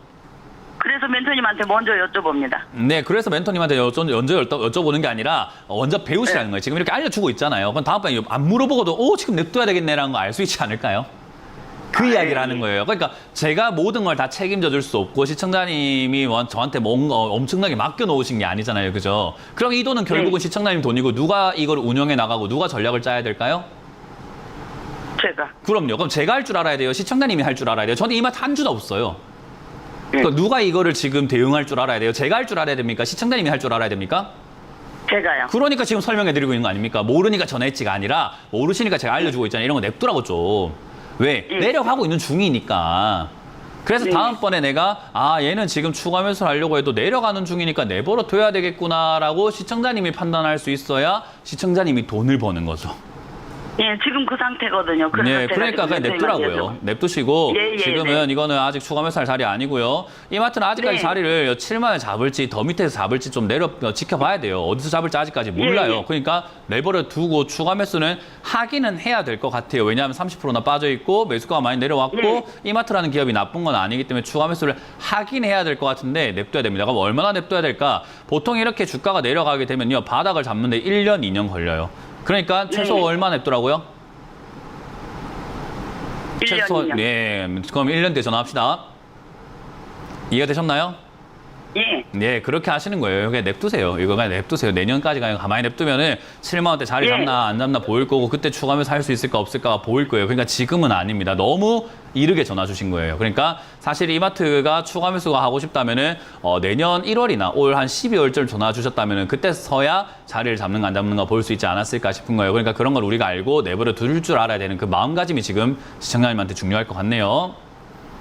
그래서 멘토님한테 먼저 여쭤봅니다. 네, 그래서 멘토님한테 먼저 여쭤보는 게 아니라 먼저 배우시라는 거예요. 지금 이렇게 알려주고 있잖아요. 그럼 다음번에 안 물어보고도 지금 냅둬야 되겠네라는 거 알 수 있지 않을까요? 그 이야기를 하는 거예요. 그러니까 제가 모든 걸 다 책임져 줄 수 없고 시청자님이 저한테 뭔가 엄청나게 맡겨놓으신 게 아니잖아요. 그죠? 그럼 이 돈은 결국은 네. 시청자님 돈이고 누가 이걸 운영해 나가고 누가 전략을 짜야 될까요? 제가. 그럼요. 그럼 제가 할 줄 알아야 돼요. 시청자님이 할 줄 알아야 돼요. 저는 이마트 한 주도 없어요. 그러니까 누가 이거를 지금 대응할 줄 알아야 돼요? 제가 할 줄 알아야 됩니까? 시청자님이 할 줄 알아야 됩니까? 제가요. 그러니까 지금 설명해드리고 있는 거 아닙니까? 모르니까 전화했지가 아니라 모르시니까 제가 알려주고 있잖아요. 이런 거 냅두라고 좀. 왜? 내려가고 있는 중이니까. 그래서 네. 다음번에 내가 얘는 지금 추가 매수를 하려고 해도 내려가는 중이니까 내버려 둬야 되겠구나라고 시청자님이 판단할 수 있어야 시청자님이 돈을 버는 거죠. 예, 지금 그 상태거든요. 그래서 네, 제가 그러니까 지금 그냥 멘토님한테 냅두라고요. 냅두시고 예, 지금은 이거는 아직 추가 매수할 자리 아니고요. 이마트는 아직까지 네. 자리를 7만 원 잡을지 더 밑에서 잡을지 좀 지켜봐야 돼요. 어디서 잡을지 아직까지 몰라요. 예. 그러니까 내버려 두고 추가 매수는 하기는 해야 될 것 같아요. 왜냐하면 30%나 빠져 있고 매수가가 많이 내려왔고 네. 이마트라는 기업이 나쁜 건 아니기 때문에 추가 매수를 하긴 해야 될 것 같은데 냅둬야 됩니다. 그럼 얼마나 냅둬야 될까? 보통 이렇게 주가가 내려가게 되면요. 바닥을 잡는데 1년, 2년 걸려요. 그러니까 최소 네. 얼마 냅두라고요? 최소, 1년이요. 네, 그럼 1년 뒤에 전화합시다. 이해가 되셨나요? 예. 네, 그렇게 하시는 거예요. 그냥 냅두세요. 이거 그냥 냅두세요. 내년까지 그냥 가만히 냅두면은 7만 원대 자리 예. 잡나 안 잡나 보일 거고 그때 추가하면서 할 수 있을까 없을까가 보일 거예요. 그러니까 지금은 아닙니다. 너무 이르게 전화 주신 거예요. 그러니까 사실 이마트가 추가 매수가 하고 싶다면은 내년 1월이나 올 한 12월쯤 전화 주셨다면은 그때서야 자리를 잡는가 안 잡는가 볼 수 있지 않았을까 싶은 거예요. 그러니까 그런 걸 우리가 알고 내버려 둘 줄 알아야 되는 그 마음가짐이 지금 시청자님한테 중요할 것 같네요.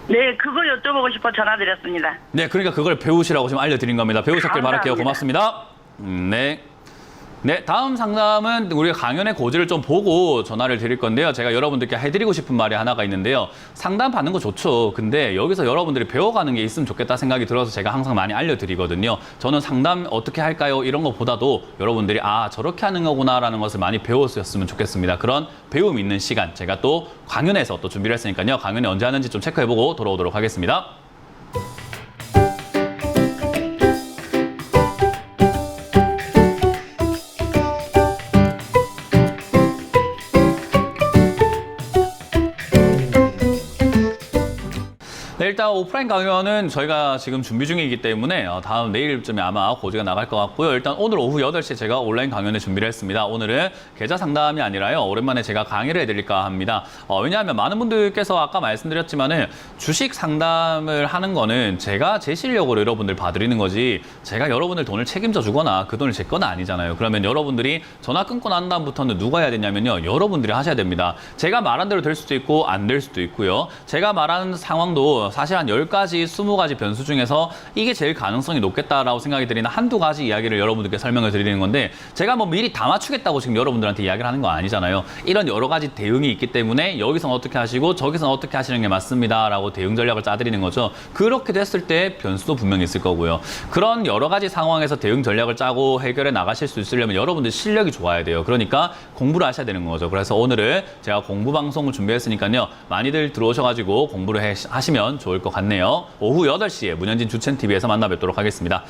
네, 그거 여쭤보고 싶어 전화드렸습니다. 네, 그러니까 그걸 배우시라고 지금 알려드린 겁니다. 배우셨길 바랄게요. 감사합니다. 고맙습니다. 네. 네, 다음 상담은 우리가 강연의 고지를 좀 보고 전화를 드릴 건데요. 제가 여러분들께 해드리고 싶은 말이 하나가 있는데요. 상담 받는 거 좋죠. 근데 여기서 여러분들이 배워가는 게 있으면 좋겠다 생각이 들어서 제가 항상 많이 알려드리거든요. 저는 상담 어떻게 할까요? 이런 것보다도 여러분들이 저렇게 하는 거구나라는 것을 많이 배웠으면 좋겠습니다. 그런 배움 있는 시간 제가 또 강연에서 또 준비를 했으니까요. 강연에 언제 하는지 좀 체크해보고 돌아오도록 하겠습니다. 네, 일단 오프라인 강연은 저희가 지금 준비 중이기 때문에 다음 내일쯤에 아마 고지가 나갈 것 같고요. 일단 오늘 오후 8시에 제가 온라인 강연을 준비를 했습니다. 오늘은 계좌 상담이 아니라요. 오랜만에 제가 강의를 해드릴까 합니다. 왜냐하면 많은 분들께서 아까 말씀드렸지만은 주식 상담을 하는 거는 제가 제 실력으로 여러분들 봐드리는 거지 제가 여러분들 돈을 책임져 주거나 그 돈을 제 건 아니잖아요. 그러면 여러분들이 전화 끊고 난 다음부터는 누가 해야 되냐면요. 여러분들이 하셔야 됩니다. 제가 말한 대로 될 수도 있고 안 될 수도 있고요. 제가 말하는 상황도 있거든요. 사실 한 10가지, 20가지 변수 중에서 이게 제일 가능성이 높겠다라고 생각이 드리는 한두 가지 이야기를 여러분들께 설명을 드리는 건데 제가 뭐 미리 다 맞추겠다고 지금 여러분들한테 이야기를 하는 거 아니잖아요. 이런 여러 가지 대응이 있기 때문에 여기서는 어떻게 하시고 저기서는 어떻게 하시는 게 맞습니다라고 대응 전략을 짜드리는 거죠. 그렇게 됐을 때 변수도 분명히 있을 거고요. 그런 여러 가지 상황에서 대응 전략을 짜고 해결해 나가실 수 있으려면 여러분들 실력이 좋아야 돼요. 그러니까 공부를 하셔야 되는 거죠. 그래서 오늘은 제가 공부 방송을 준비했으니까요. 많이들 들어오셔가지고 공부를 하시면 좋을 것 같네요. 오후 8시에 문현진 주첸TV에서 만나 뵙도록 하겠습니다.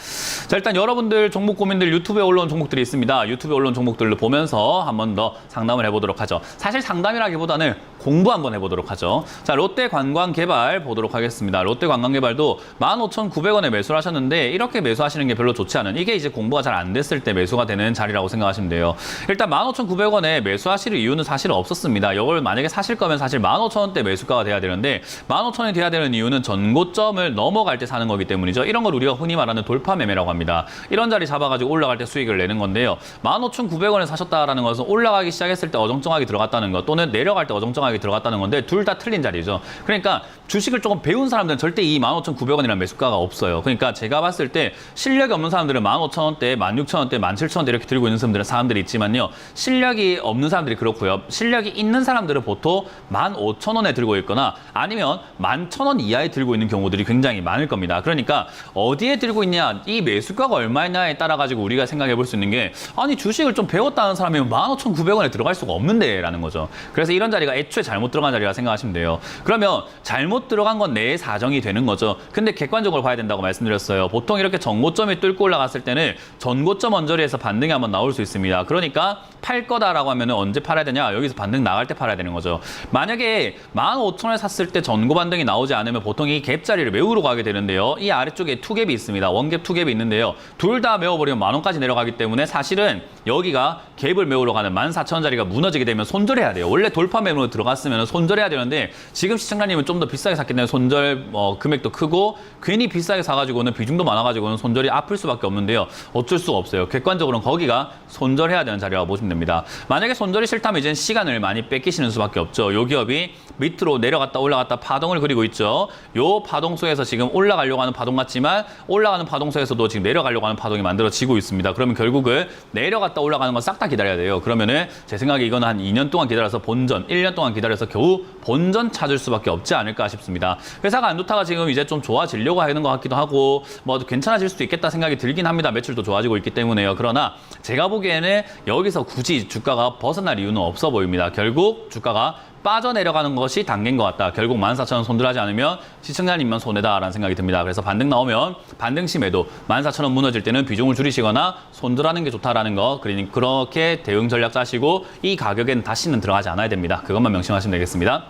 자, 일단 여러분들 종목 고민들 유튜브에 올라온 종목들이 있습니다. 유튜브에 올라온 종목들을 보면서 한 번 더 상담을 해보도록 하죠. 사실 상담이라기보다는 공부 한번 해보도록 하죠. 자, 롯데관광개발 보도록 하겠습니다. 롯데관광개발도 15,900원에 매수를 하셨는데 이렇게 매수하시는 게 별로 좋지 않은 이게 이제 공부가 잘 안 됐을 때 매수가 되는 자리라고 생각하시면 돼요. 일단 15,900원에 매수하실 이유는 사실 없었습니다. 이걸 만약에 사실 거면 사실 15,000원대 매수가가 돼야 되는데 15,000원이 돼야 되는 이유는 전고점을 넘어갈 때 사는 거기 때문이죠. 이런 걸 우리가 흔히 말하는 돌파 매매라고 합니다. 이런 자리 잡아가지고 올라갈 때 수익을 내는 건데요. 15,900원에 사셨다라는 것은 올라가기 시작했을 때 어정쩡하게 들어갔다는 것 또는 내려갈 때 어정쩡하게 들어갔다는 건데 둘 다 틀린 자리죠. 그러니까 주식을 조금 배운 사람들은 절대 이 15,900원이라는 매수가가 없어요. 그러니까 제가 봤을 때 실력이 없는 사람들은 15,000원대, 16,000원대, 17,000원대 이렇게 들고 있는 사람들이 있지만요. 실력이 없는 사람들이 그렇고요. 실력이 있는 사람들은 보통 15,000원에 들고 있거나 아니면 11,000원 이하에 들고 있는 경우들이 굉장히 많을 겁니다. 그러니까 어디에 들고 있냐, 이 매수가가 얼마냐에 따라 가지고 우리가 생각해 볼 수 있는 게 아니 주식을 좀 배웠다는 사람이면 15,900원에 들어갈 수가 없는데 라는 거죠. 그래서 이런 자리가 애초에 잘못 들어간 자리라 생각하시면 돼요. 그러면 잘못 들어간 건 내 사정이 되는 거죠. 근데 객관적으로 봐야 된다고 말씀드렸어요. 보통 이렇게 전고점이 뚫고 올라갔을 때는 전고점 언저리에서 반등이 한번 나올 수 있습니다. 그러니까 팔 거다라고 하면 언제 팔아야 되냐? 여기서 반등 나갈 때 팔아야 되는 거죠. 만약에 15,000원에 샀을 때 전고 반등이 나오지 않으면 보통 이 갭자리를 메우러 가게 되는데요. 이 아래쪽에 투갭이 있습니다. 원갭, 투갭이 있는데요. 둘 다 메워버리면 10,000원까지 내려가기 때문에 사실은 여기가 갭을 메우러 가는 14,000원짜리가 무너지게 되면 손절해야 돼요. 원래 돌파 매물로 들어갔으면 손절해야 되는데 지금 시청자님은 좀 더 비싸게 샀기 때문에 손절 금액도 크고 괜히 비싸게 사가지고는 비중도 많아가지고는 손절이 아플 수밖에 없는데요. 어쩔 수가 없어요. 객관적으로는 거기가 손절해야 되는 자리라고 보시면 됩니다. 만약에 손절이 싫다면 이제 시간을 많이 뺏기시는 수밖에 없죠. 요 기업이 밑으로 내려갔다 올라갔다 파동을 그리고 있죠. 요 파동소에서 지금 올라가려고 하는 파동 같지만 올라가는 파동소에서도 지금 내려가려고 하는 파동이 만들어지고 있습니다. 그러면 결국은 내려갔다 올라가는 건 싹 다 기다려야 돼요. 그러면은 제 생각에 이거는 한 2년 동안 기다려서 본전, 1년 동안 기다려서 겨우 본전 찾을 수밖에 없지 않을까 싶습니다. 회사가 안 좋다가 지금 이제 좀 좋아지려고 하는 것 같기도 하고 뭐 괜찮아질 수도 있겠다 생각이 들긴 합니다. 매출도 좋아지고 있기 때문에요. 그러나 제가 보기에는 여기서 굳이 주가가 벗어날 이유는 없어 보입니다. 결국 주가가 빠져내려가는 것이 단계인 것 같다. 결국 14,000원 손들하지 않으면 시청자님만 손해다라는 생각이 듭니다. 그래서 반등 나오면 반등 심에도 14,000원 무너질 때는 비중을 줄이시거나 손들하는 게 좋다라는 거. 그러니 그렇게 대응 전략 짜시고 이 가격엔 다시는 들어가지 않아야 됩니다. 그것만 명심하시면 되겠습니다.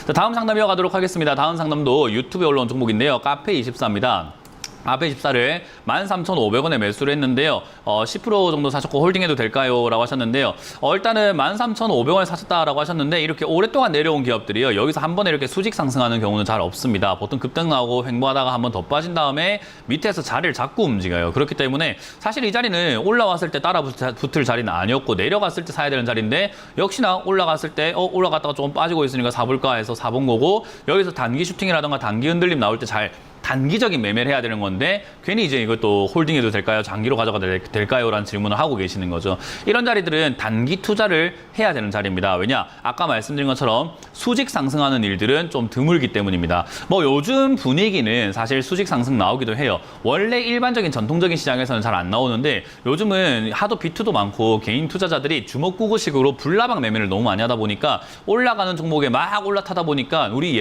자, 다음 상담 이어가도록 하겠습니다. 다음 상담도 유튜브에 올라온 종목인데요. 카페24입니다. 카페24를 13,500원에 매수를 했는데요. 10% 정도 사셨고 홀딩해도 될까요? 라고 하셨는데요. 일단은 13,500원에 사셨다라고 하셨는데 이렇게 오랫동안 내려온 기업들이요. 여기서 한 번에 이렇게 수직 상승하는 경우는 잘 없습니다. 보통 급등 나오고 횡보하다가 한 번 더 빠진 다음에 밑에서 자리를 잡고 움직여요. 그렇기 때문에 사실 이 자리는 올라왔을 때 따라 붙을 자리는 아니었고 내려갔을 때 사야 되는 자리인데 역시나 올라갔을 때 올라갔다가 조금 빠지고 있으니까 사볼까 해서 사본 거고 여기서 단기 슈팅이라던가 단기 흔들림 나올 때 잘 단기적인 매매를 해야 되는 건데 괜히 이제 이것도 홀딩해도 될까요? 장기로 가져가도 될까요? 라는 질문을 하고 계시는 거죠. 이런 자리들은 단기 투자를 해야 되는 자리입니다. 왜냐? 아까 말씀드린 것처럼 수직 상승하는 일들은 좀 드물기 때문입니다. 뭐 요즘 분위기는 사실 수직 상승 나오기도 해요. 원래 일반적인 전통적인 시장에서는 잘 안 나오는데 요즘은 하도 비투도 많고 개인 투자자들이 주먹구구식으로 불나방 매매를 너무 많이 하다 보니까 올라가는 종목에 막 올라타다 보니까 우리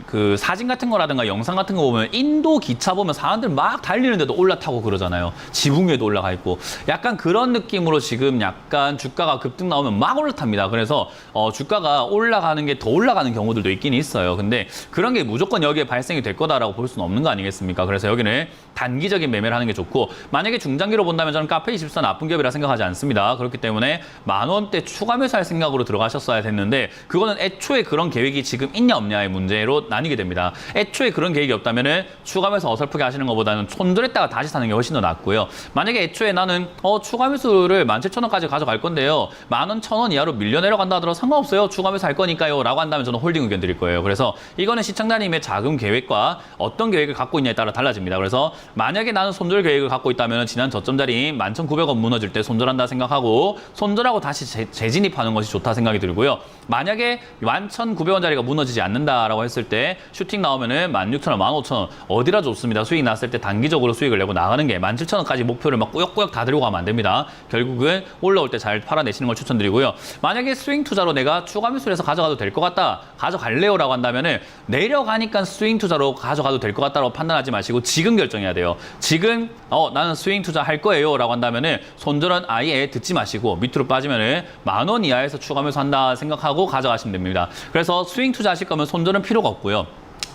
그 사진 같은 거라든가 영상 같은 거 보면 인도 기차 보면 사람들 막 달리는데도 올라타고 그러잖아요. 지붕 위에도 올라가 있고 약간 그런 느낌으로 지금 약간 주가가 급등 나오면 막 올라탑니다. 그래서 주가가 올라가는 게 더 올라가는 경우들도 있긴 있어요. 근데 그런 게 무조건 여기에 발생이 될 거다라고 볼 수는 없는 거 아니겠습니까? 그래서 여기는 단기적인 매매를 하는 게 좋고 만약에 중장기로 본다면 저는 카페24 나쁜 기업이라 생각하지 않습니다. 그렇기 때문에 10,000원대 추가 매수할 생각으로 들어가셨어야 됐는데 그거는 애초에 그런 계획이 지금 있냐 없냐의 문제로 나뉘게 됩니다. 애초에 그런 계획이 없다면은 추가매수 어설프게 하시는 것보다는 손절했다가 다시 사는 게 훨씬 더 낫고요. 만약에 애초에 나는 추가매수를 17,000원까지 가져갈 건데요. 10,000원, 1,000원 이하로 밀려 내려간다 하더라도 상관없어요. 추가매수 할 거니까요. 라고 한다면 저는 홀딩 의견 드릴 거예요. 그래서 이거는 시청자님의 자금 계획과 어떤 계획을 갖고 있냐에 따라 달라집니다. 그래서 만약에 나는 손절 계획을 갖고 있다면 지난 저점 자리 11,900원 무너질 때 손절한다 생각하고 손절하고 다시 재진입하는 것이 좋다 생각이 들고요. 만약에 11,900원짜리가 무너지지 않는다라고 했을 때 슈팅 나오면은 16,000원, 15,000원 어디라 좋습니다. 수익 났을 때 단기적으로 수익을 내고 나가는 게 17,000원까지 목표를 막 꾸역꾸역 다 들고 가면 안 됩니다. 결국은 올라올 때 잘 팔아내시는 걸 추천드리고요. 만약에 스윙 투자로 내가 추가 매수를 해서 가져가도 될 것 같다. 가져갈래요? 라고 한다면은 내려가니까 스윙 투자로 가져가도 될 것 같다고 판단하지 마시고 지금 결정해야 돼요. 지금 나는 스윙 투자 할 거예요. 라고 한다면은 손절은 아예 듣지 마시고 밑으로 빠지면은 10,000원 이하에서 추가 매수 한다 생각하고 가져가시면 됩니다. 그래서 스윙 투자 하실 거면 손절은 필요가 없고요.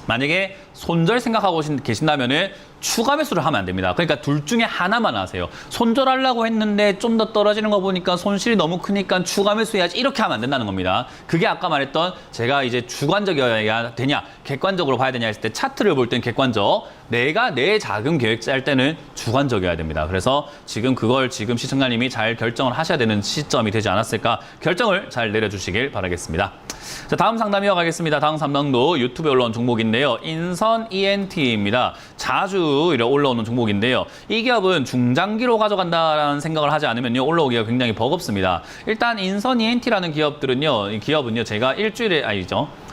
만약에 손절 생각하고 계신다면은 추가 매수를 하면 안 됩니다. 그러니까 둘 중에 하나만 하세요. 손절하려고 했는데 좀 더 떨어지는 거 보니까 손실이 너무 크니까 추가 매수해야지 이렇게 하면 안 된다는 겁니다. 그게 아까 말했던 제가 이제 주관적이어야 되냐 객관적으로 봐야 되냐 했을 때 차트를 볼 땐 객관적, 내가 내 자금 계획 짤 때는 주관적이어야 됩니다. 그래서 지금 그걸 지금 시청자님이 잘 결정을 하셔야 되는 시점이 되지 않았을까, 결정을 잘 내려주시길 바라겠습니다. 자, 다음 상담 이어가겠습니다. 다음 상담도 유튜브에 올라온 종목인데요. 인선 ENT입니다. 자주 올라오는 종목인데요. 이 기업은 중장기로 가져간다라는 생각을 하지 않으면요, 올라오기가 굉장히 버겁습니다. 일단 인선 ENT라는 기업들은요, 이 기업은요, 제가 일주일에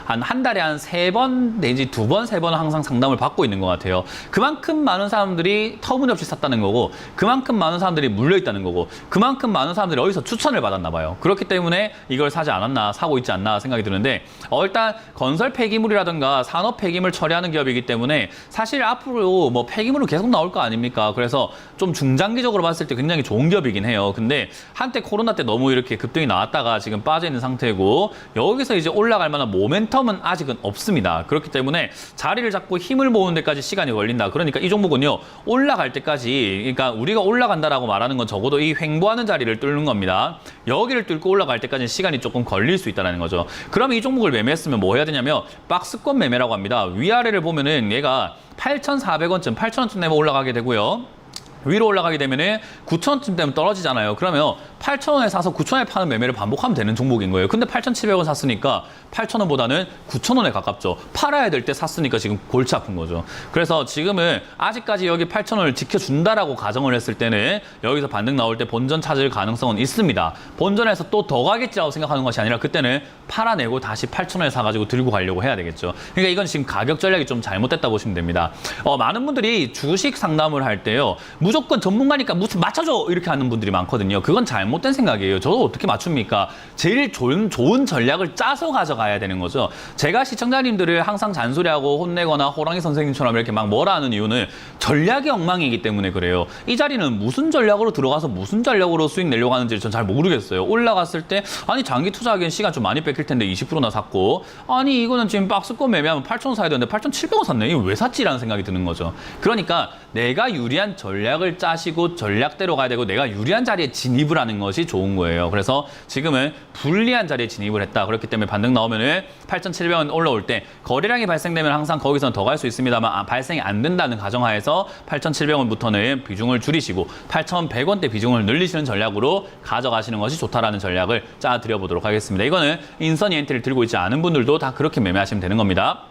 한 달에 한 3번 내지 2번, 3번 항상 상담을 받고 있는 것 같아요. 그만큼 많은 사람들이 터무니없이 샀다는 거고, 그만큼 많은 사람들이 물려있다는 거고, 그만큼 많은 사람들이 어디서 추천을 받았나 봐요. 그렇기 때문에 이걸 사지 않았나, 사고 있지 않나 생각이 드는데, 일단 건설 폐기물이라든가 산업 폐기물 처리하는 기업이기 때문에 사실 앞으로 뭐 폐기물은 계속 나올 거 아닙니까? 그래서 좀 중장기적으로 봤을 때 굉장히 좋은 기업이긴 해요. 근데 한때 코로나 때 너무 이렇게 급등이 나왔다가 지금 빠져 있는 상태고, 여기서 이제 올라갈 만한 모멘텀은 아직은 없습니다. 그렇기 때문에 자리를 잡고 힘을 모으는 데까지 시간이 걸린다. 그러니까 이 종목은요, 올라갈 때까지, 그러니까 우리가 올라간다라고 말하는 건 적어도 이 횡보하는 자리를 뚫는 겁니다. 여기를 뚫고 올라갈 때까지는 시간이 조금 걸릴 수 있다는 거죠. 그러면 이 종목을 매매했으면 뭐 해야 되냐면 박스권 매매라고 합니다. 위아래를 보면은 얘가 8,400원쯤, 8,000원쯤 되면 올라가게 되고요. 위로 올라가게 되면은 9,000원쯤 되면 떨어지잖아요. 그러면 8,000원에 사서 9,000원에 파는 매매를 반복하면 되는 종목인 거예요. 근데 8,700원 샀으니까 8,000원보다는 9,000원에 가깝죠. 팔아야 될 때 샀으니까 지금 골치 아픈 거죠. 그래서 지금은 아직까지 여기 8,000원을 지켜준다라고 가정을 했을 때는 여기서 반등 나올 때 본전 찾을 가능성은 있습니다. 본전에서 또 더 가겠지라고 생각하는 것이 아니라 그때는 팔아내고 다시 8,000원에 사가지고 들고 가려고 해야 되겠죠. 그러니까 이건 지금 가격 전략이 좀 잘못됐다 보시면 됩니다. 많은 분들이 주식 상담을 할 때요, 무조건 전문가니까 무슨 맞춰줘 이렇게 하는 분들이 많거든요. 그건 잘못된 생각이에요. 저도 어떻게 맞춥니까? 제일 좋은 전략을 짜서 가져가야 되는 거죠. 제가 시청자님들을 항상 잔소리하고 혼내거나 호랑이 선생님처럼 이렇게 막 뭐라 하는 이유는 전략이 엉망이기 때문에 그래요. 이 자리는 무슨 전략으로 들어가서 무슨 전략으로 수익 내려고 하는지 전 잘 모르겠어요. 올라갔을 때 아니 장기 투자하기엔 시간 좀 많이 뺏길 텐데 20%나 샀고, 아니 이거는 지금 박스권 매매하면 8,000원 사야 되는데 8,700원 샀네. 이거 왜 샀지라는 생각이 드는 거죠. 그러니까 내가 유리한 전략을 짜시고 전략대로 가야 되고 내가 유리한 자리에 진입을 하는 것이 좋은 거예요. 그래서 지금은 불리한 자리에 진입을 했다. 그렇기 때문에 반등 나오면은 8,700원 올라올 때 거래량이 발생되면 항상 거기서는 더 갈 수 있습니다만 발생이 안 된다는 가정하에서 8,700원부터는 비중을 줄이시고 8,100원대 비중을 늘리시는 전략으로 가져가시는 것이 좋다라는 전략을 짜 드려보도록 하겠습니다. 이거는 인선 ENT를 들고 있지 않은 분들도 다 그렇게 매매하시면 되는 겁니다.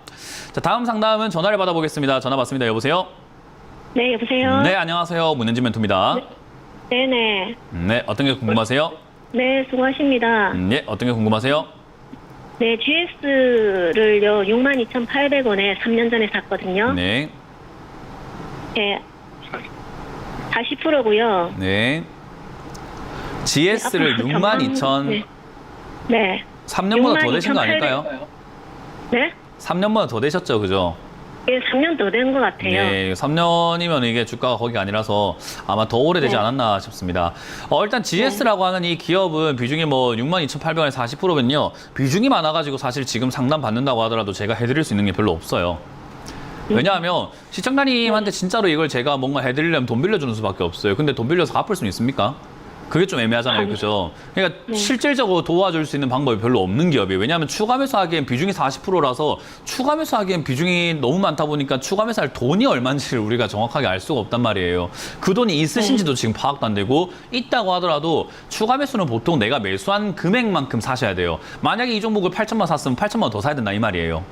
자, 다음 상담은 전화를 받아보겠습니다. 전화 받습니다. 여보세요? 네, 여보세요? 네, 안녕하세요. 문현진 멘토입니다. 네네. 네, 어떤 게 궁금하세요? 네, 수고하십니다. 네, 어떤 게 궁금하세요? 네, GS를요, 62,800원에 3년 전에 샀거든요. 네, 네. 40%고요. 네. GS를 62,000, 네. 네. 3년보다 더 되신 거 62,800. 아닐까요? 네? 3년보다 더 되셨죠, 그죠? 예, 3년 더 된 것 같아요. 네, 3년이면 이게 주가가 거기가 아니라서 아마 더 오래되지 네. 않았나 싶습니다. 일단 GS라고 하는 이 기업은 비중이 뭐 62,800원에 40%면요. 비중이 많아가지고 사실 지금 상담 받는다고 하더라도 제가 해드릴 수 있는 게 별로 없어요. 왜냐하면 시청자님한테 진짜로 이걸 제가 뭔가 해드리려면 돈 빌려주는 수밖에 없어요. 근데 돈 빌려서 갚을 수는 있습니까? 그게 좀 애매하잖아요. 그죠? 그러니까 실질적으로 도와줄 수 있는 방법이 별로 없는 기업이에요. 왜냐하면 추가 매수하기엔 비중이 40%라서 추가 매수하기엔 비중이 너무 많다 보니까 추가 매수할 돈이 얼마인지를 우리가 정확하게 알 수가 없단 말이에요. 그 돈이 있으신지도 지금 파악도 안 되고 있다고 하더라도 추가 매수는 보통 내가 매수한 금액만큼 사셔야 돼요. 만약에 이 종목을 8천만 샀으면 8천만 원 더 사야 된다 이 말이에요.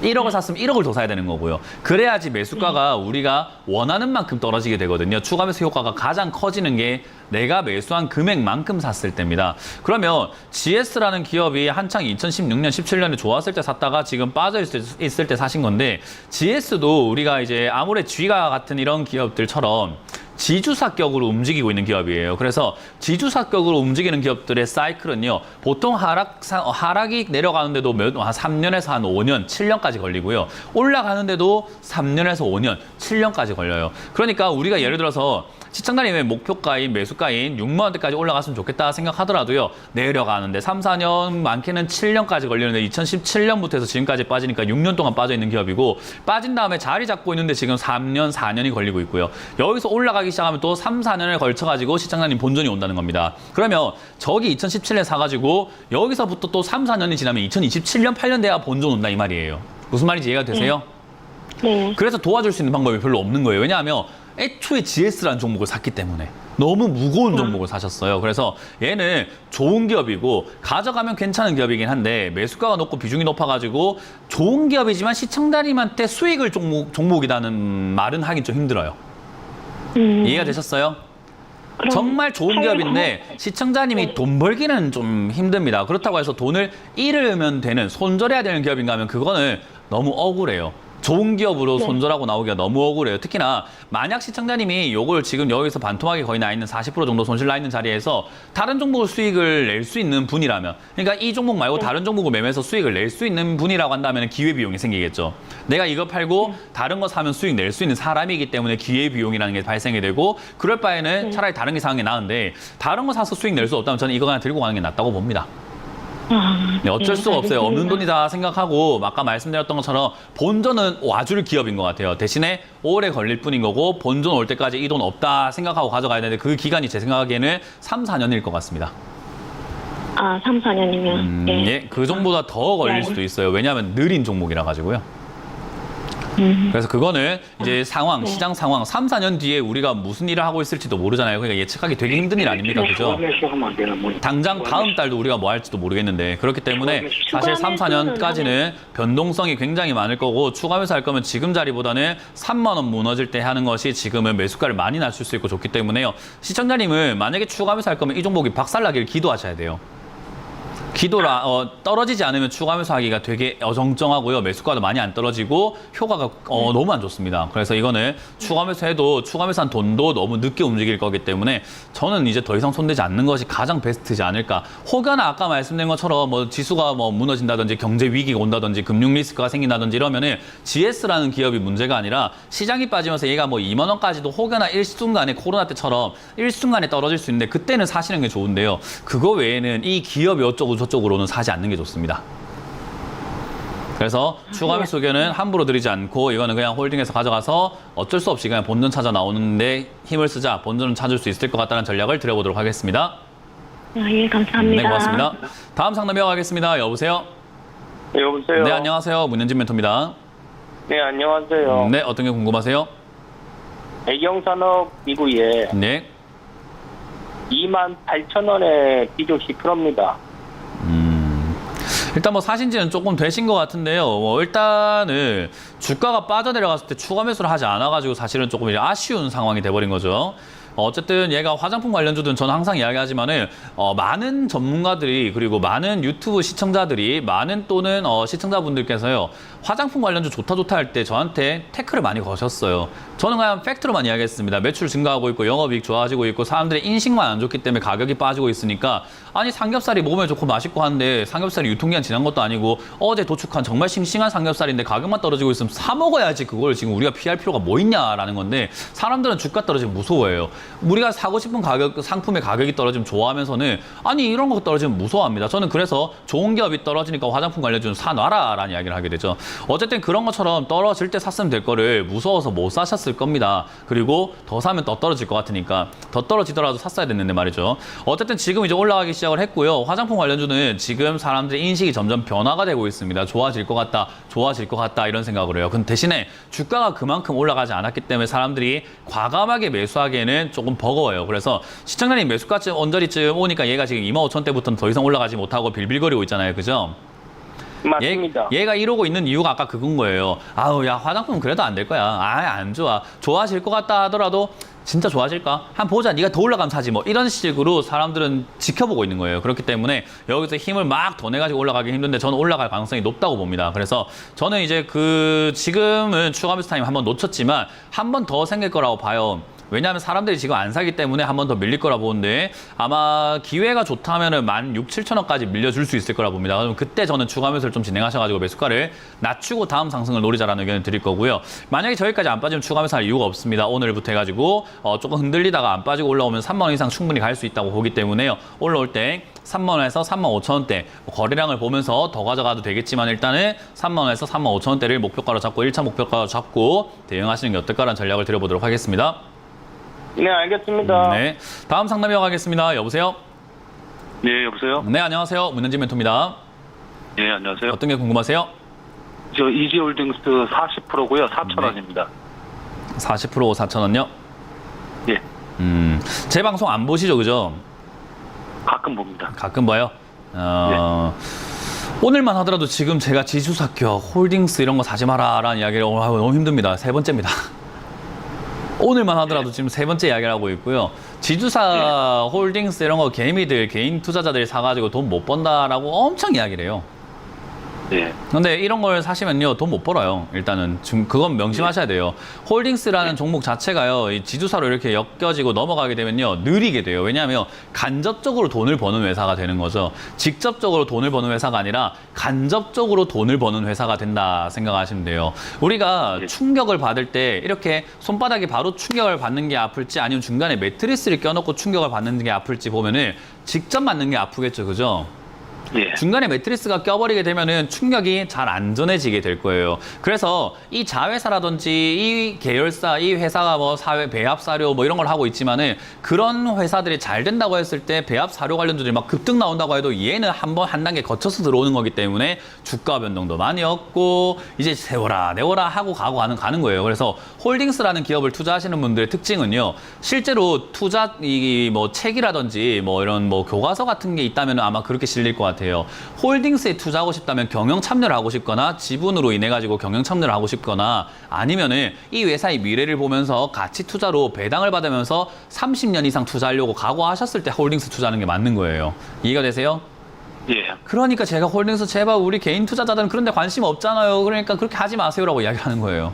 1억을 샀으면 1억을 더 사야 되는 거고요. 그래야지 매수가가 우리가 원하는 만큼 떨어지게 되거든요. 추가 매수 효과가 가장 커지는 게 내가 매수한 금액만큼 샀을 때입니다. 그러면 GS라는 기업이 한창 2016년, 17년에 좋았을 때 샀다가 지금 빠져 있을 때 사신 건데 GS도 우리가 이제 아무래 G가 같은 이런 기업들처럼 지주사격으로 움직이고 있는 기업이에요. 그래서 지주사격으로 움직이는 기업들의 사이클은요, 보통 하락이 내려가는데도 한 3년에서 한 5년, 7년까지 걸리고요. 올라가는데도 3년에서 5년, 7년까지 걸려요. 그러니까 우리가 예를 들어서 시청자님의 목표가인 매수가인 6만 원대까지 올라갔으면 좋겠다 생각하더라도요. 내려가는데 3, 4년, 많게는 7년까지 걸리는데 2017년부터 해서 지금까지 빠지니까 6년 동안 빠져 있는 기업이고 빠진 다음에 자리 잡고 있는데 지금 3년, 4년이 걸리고 있고요. 여기서 올라가기 시작하면 또 3, 4년을 걸쳐가지고 시청자님 본전이 온다는 겁니다. 그러면 저기 2017년에 사가지고 여기서부터 또 3, 4년이 지나면 2027년, 8년 돼야 본전 온다 이 말이에요. 무슨 말인지 이해가 되세요? 네. 그래서 도와줄 수 있는 방법이 별로 없는 거예요. 왜냐하면 애초에 GS라는 종목을 샀기 때문에 너무 무거운 종목을 사셨어요. 그래서 얘는 좋은 기업이고 가져가면 괜찮은 기업이긴 한데 매수가가 높고 비중이 높아가지고 좋은 기업이지만 시청자님한테 수익을 종목이라는 말은 하긴 좀 힘들어요. 이해가 되셨어요? 정말 좋은 기업인데 시청자님이 돈 벌기는 좀 힘듭니다. 그렇다고 해서 돈을 잃으면 되는, 손절해야 되는 기업인가 하면 그거는 너무 억울해요. 좋은 기업으로 손절하고 나오기가 너무 억울해요. 특히나 만약 시청자님이 요걸 지금 여기서 반토막이 거의 나 있는 40% 정도 손실 나 있는 자리에서 다른 종목을 수익을 낼 수 있는 분이라면, 그러니까 이 종목 말고 다른 종목을 매매해서 수익을 낼 수 있는 분이라고 한다면 기회비용이 생기겠죠. 내가 이거 팔고 다른 거 사면 수익 낼 수 있는 사람이기 때문에 기회비용이라는 게 발생이 되고, 그럴 바에는 차라리 다른 게 사는 게 나은데 다른 거 사서 수익 낼 수 없다면 저는 이거 그냥 들고 가는 게 낫다고 봅니다. 네, 어쩔 수가 없어요. 없는 돈이다 생각하고 아까 말씀드렸던 것처럼 본전은 와줄 기업인 것 같아요. 대신에 오래 걸릴 뿐인 거고 본전 올 때까지 이 돈 없다 생각하고 가져가야 되는데 그 기간이 제 생각에는 3, 4년일 것 같습니다. 아, 3, 4년이면. 예, 그 종보다 더 걸릴 수도 있어요. 왜냐하면 느린 종목이라 가지고요. 그래서 그거는 이제 상황, 시장 상황, 3, 4년 뒤에 우리가 무슨 일을 하고 있을지도 모르잖아요. 그러니까 예측하기 되게 힘든 일 아닙니까? 그죠? 당장 다음 달도 우리가 뭐 할지도 모르겠는데, 그렇기 때문에 사실 3, 4년까지는 변동성이 굉장히 많을 거고, 추가 매수할 거면 지금 자리보다는 3만 원 무너질 때 하는 것이 지금은 매수가를 많이 낮출 수 있고 좋기 때문에요. 시청자님은 만약에 추가 매수할 거면 이 종목이 박살나기를 기도하셔야 돼요. 떨어지지 않으면 추가 매수하기가 되게 어정쩡하고요. 매수가도 많이 안 떨어지고 효과가 너무 안 좋습니다. 그래서 이거는 추가 매수해도 추가 매수한 돈도 너무 늦게 움직일 거기 때문에 저는 이제 더 이상 손대지 않는 것이 가장 베스트지 않을까. 혹여나 아까 말씀드린 것처럼 뭐 지수가 뭐 무너진다든지 경제 위기가 온다든지 금융 리스크가 생긴다든지 이러면은 GS라는 기업이 문제가 아니라 시장이 빠지면서 얘가 뭐 2만 원까지도 혹여나 일순간에 코로나 때처럼 일순간에 떨어질 수 있는데 그때는 사시는 게 좋은데요. 그거 외에는 이 기업이 어쩌고 저쪽으로는 사지 않는 게 좋습니다. 그래서 추가 매수 의견은 함부로 드리지 않고 이거는 그냥 홀딩해서 가져가서 어쩔 수 없이 그냥 본전 찾아 나오는데 힘을 쓰자 본전을 찾을 수 있을 것 같다는 전략을 드려보도록 하겠습니다. 아, 예, 감사합니다. 네, 고맙습니다. 다음 상담 이어가겠습니다. 여보세요? 네, 여보세요. 네, 안녕하세요. 문현진 멘토입니다. 네, 안녕하세요. 네, 어떤 게 궁금하세요? 애경산업 이구에 네. 28,000원에 기조 10%입니다. 일단 뭐 사신 지는 조금 되신 것 같은데요. 일단은 주가가 빠져내려갔을 때 추가 매수를 하지 않아가지고 사실은 조금 이제 아쉬운 상황이 돼버린 거죠. 어쨌든 얘가 화장품 관련주든 저는 항상 이야기하지만은 많은 전문가들이 그리고 많은 유튜브 시청자들이 많은 또는 시청자분들께서요 화장품 관련주 좋다 할 때 저한테 태클을 많이 거셨어요. 저는 그냥 팩트로만 이야기했습니다. 매출 증가하고 있고 영업이익 좋아지고 있고 사람들의 인식만 안 좋기 때문에 가격이 빠지고 있으니까 아니 삼겹살이 몸에 좋고 맛있고 한데 삼겹살이 유통기한 지난 것도 아니고 어제 도축한 정말 싱싱한 삼겹살인데 가격만 떨어지고 있으면 사 먹어야지 그걸 지금 우리가 피할 필요가 뭐 있냐라는 건데 사람들은 주가 떨어지면 무서워해요. 우리가 사고 싶은 상품의 가격이 떨어지면 좋아하면서는 아니 이런 거 떨어지면 무서워합니다. 저는 그래서 좋은 기업이 떨어지니까 화장품 관련주는 사놔라 라는 이야기를 하게 되죠. 어쨌든 그런 것처럼 떨어질 때 샀으면 될 거를 무서워서 못 사셨을 겁니다. 그리고 더 사면 더 떨어질 것 같으니까 더 떨어지더라도 샀어야 됐는데 말이죠. 어쨌든 지금 이제 올라가기 시작을 했고요. 화장품 관련주는 지금 사람들의 인식이 점점 변화가 되고 있습니다. 좋아질 것 같다, 좋아질 것 같다 이런 생각을 해요. 근데 대신에 주가가 그만큼 올라가지 않았기 때문에 사람들이 과감하게 매수하기에는 조금 버거워요. 그래서 시청자님 매수가쯤 언저리쯤 오니까 얘가 지금 25,000대부터는 더 이상 올라가지 못하고 빌빌거리고 있잖아요. 그죠? 맞습니다. 얘가 이러고 있는 이유가 아까 그건 거예요. 아우, 야, 화장품은 그래도 안 될 거야. 안 좋아. 좋아질 것 같다 하더라도 진짜 좋아질까? 한번 보자. 네가 더 올라가면 사지 뭐. 이런 식으로 사람들은 지켜보고 있는 거예요. 그렇기 때문에 여기서 힘을 막 더 내가지고 올라가기 힘든데 저는 올라갈 가능성이 높다고 봅니다. 그래서 저는 이제 지금은 추가 매수 타임 한번 놓쳤지만 한 번 더 생길 거라고 봐요. 왜냐하면 사람들이 지금 안 사기 때문에 한 번 더 밀릴 거라 보는데 아마 기회가 좋다면은 16,700원까지 밀려줄 수 있을 거라 봅니다. 그럼 그때 저는 추가 매수를 좀 진행하셔가지고 매수가를 낮추고 다음 상승을 노리자라는 의견을 드릴 거고요. 만약에 저기까지 안 빠지면 추가 매수할 이유가 없습니다. 오늘부터 해가지고 조금 흔들리다가 안 빠지고 올라오면 3만 원 이상 충분히 갈 수 있다고 보기 때문에요. 올라올 때 3만 원에서 3만 5천 원대 거래량을 보면서 더 가져가도 되겠지만 일단은 3만 원에서 3만 5천 원대를 목표가로 잡고 1차 목표가로 잡고 대응하시는 게 어떨까라는 전략을 드려보도록 하겠습니다. 네, 알겠습니다. 네, 다음 상담 이어가겠습니다. 여보세요? 네, 여보세요? 네, 안녕하세요. 문현진 멘토입니다. 네, 안녕하세요. 어떤 게 궁금하세요? 저 이지홀딩스 40%고요. 4,000원입니다. 40% 4,000원요? 예, 제 방송 안 보시죠, 그죠? 가끔 봅니다. 가끔 봐요. 오늘만 하더라도 지금 제가 지주사격, 홀딩스 이런 거 사지 마라라는 이야기를 너무 힘듭니다. 세 번째입니다. 오늘만 하더라도 지금 세 번째 이야기를 하고 있고요. 지주사, 홀딩스 이런 거 개미들, 개인 투자자들이 사가지고 돈 못 번다라고 엄청 이야기를 해요. 예, 근데 이런 걸 사시면요 돈 못 벌어요. 일단은 지금 그건 명심하셔야 돼요. 홀딩스라는 종목 자체가요 이 지주사로 이렇게 엮여지고 넘어가게 되면요 느리게 돼요. 왜냐하면 간접적으로 돈을 버는 회사가 되는 거죠. 직접적으로 돈을 버는 회사가 아니라 간접적으로 돈을 버는 회사가 된다 생각하시면 돼요. 우리가 충격을 받을 때 이렇게 손바닥이 바로 충격을 받는 게 아플지 아니면 중간에 매트리스를 껴놓고 충격을 받는 게 아플지 보면은 직접 맞는 게 아프겠죠, 그죠? 예. 중간에 매트리스가 껴버리게 되면은 충격이 잘 안전해지게 될 거예요. 그래서 이 자회사라든지 이 계열사, 이 회사가 뭐 사회 배합 사료 뭐 이런 걸 하고 있지만은 그런 회사들이 잘 된다고 했을 때 배합 사료 관련주들이 막 급등 나온다고 해도 얘는 한 단계 거쳐서 들어오는 거기 때문에 주가 변동도 많이 없고 이제 세워라 내워라 하고 가는 거예요. 그래서 홀딩스라는 기업을 투자하시는 분들의 특징은요. 실제로 투자 이 뭐 책이라든지 뭐 이런 뭐 교과서 같은 게 있다면 아마 그렇게 실릴 것 같아요. 홀딩스에 투자하고 싶다면 경영 참여를 하고 싶거나 지분으로 인해 가지고 경영 참여를 하고 싶거나 아니면은 이 회사의 미래를 보면서 가치 투자로 배당을 받으면서 30년 이상 투자하려고 각오하셨을 때 홀딩스 투자하는 게 맞는 거예요. 이해가 되세요? 예. 그러니까 제가 홀딩스 제발 우리 개인 투자자들은 그런 데 관심 없잖아요. 그러니까 그렇게 하지 마세요라고 이야기를 하는 거예요.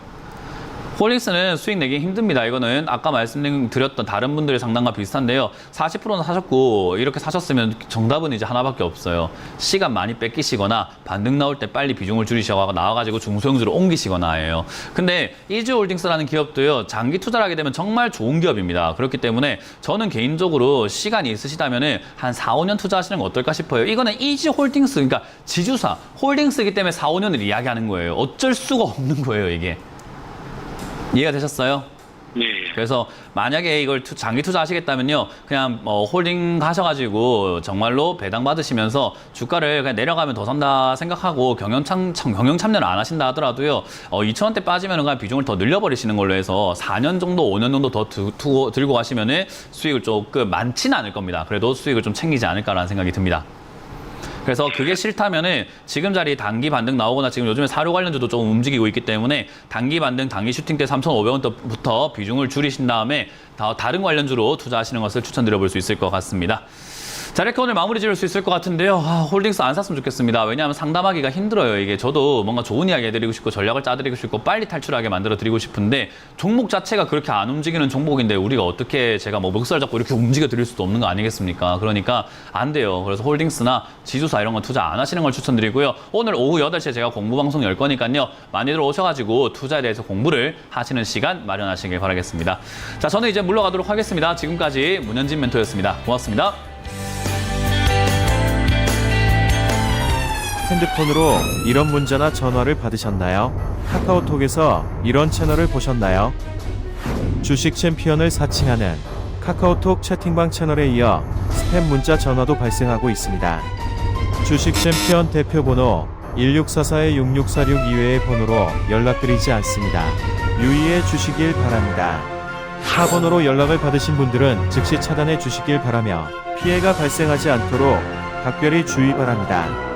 홀딩스는 수익 내기 힘듭니다. 이거는 아까 말씀드렸던 다른 분들의 상담과 비슷한데요. 40%는 사셨고 이렇게 사셨으면 정답은 이제 하나밖에 없어요. 시간 많이 뺏기시거나 반등 나올 때 빨리 비중을 줄이셔서 나와가지고 중소형주로 옮기시거나 해요. 근데 이지홀딩스라는 기업도요. 장기 투자를 하게 되면 정말 좋은 기업입니다. 그렇기 때문에 저는 개인적으로 시간이 있으시다면 한 4, 5년 투자하시는 거 어떨까 싶어요. 이거는 이지홀딩스, 그러니까 지주사, 홀딩스이기 때문에 4, 5년을 이야기하는 거예요. 어쩔 수가 없는 거예요, 이게. 이해가 되셨어요? 예. 그래서 만약에 이걸 장기 투자하시겠다면요, 그냥 홀딩 하셔가지고 정말로 배당 받으시면서 주가를 그냥 내려가면 더 산다 생각하고 경영 참여를 안 하신다 하더라도요, 2,000원대 빠지면 그냥 비중을 더 늘려버리시는 걸로 해서 4년 정도, 5년 정도 더 들고 가시면은 수익을 조금 많지는 않을 겁니다. 그래도 수익을 좀 챙기지 않을까라는 생각이 듭니다. 그래서 그게 싫다면은 지금 자리 단기 반등 나오거나 지금 요즘에 사료 관련주도 조금 움직이고 있기 때문에 단기 반등, 단기 슈팅 때 3,500원부터 비중을 줄이신 다음에 다른 관련주로 투자하시는 것을 추천드려볼 수 있을 것 같습니다. 자, 이렇게 오늘 마무리 지을 수 있을 것 같은데요. 홀딩스 안 샀으면 좋겠습니다. 왜냐하면 상담하기가 힘들어요. 이게 저도 뭔가 좋은 이야기 해드리고 싶고 전략을 짜드리고 싶고 빨리 탈출하게 만들어드리고 싶은데 종목 자체가 그렇게 안 움직이는 종목인데 우리가 어떻게 제가 뭐 멱살 잡고 이렇게 움직여 드릴 수도 없는 거 아니겠습니까? 그러니까 안 돼요. 그래서 홀딩스나 지주사 이런 건 투자 안 하시는 걸 추천드리고요. 오늘 오후 8시에 제가 공부방송 열 거니까요. 많이들 오셔가지고 투자에 대해서 공부를 하시는 시간 마련하시길 바라겠습니다. 자, 저는 이제 물러가도록 하겠습니다. 지금까지 문현진 멘토였습니다. 고맙습니다. 핸드폰으로 이런 문자나 전화를 받으셨나요? 카카오톡에서 이런 채널을 보셨나요? 주식 챔피언을 사칭하는 카카오톡 채팅방 채널에 이어 스팸 문자 전화도 발생하고 있습니다. 주식 챔피언 대표번호 1644-6646 이외의 번호로 연락드리지 않습니다. 유의해 주시길 바랍니다. 타 번호로 연락을 받으신 분들은 즉시 차단해 주시길 바라며 피해가 발생하지 않도록 각별히 주의 바랍니다.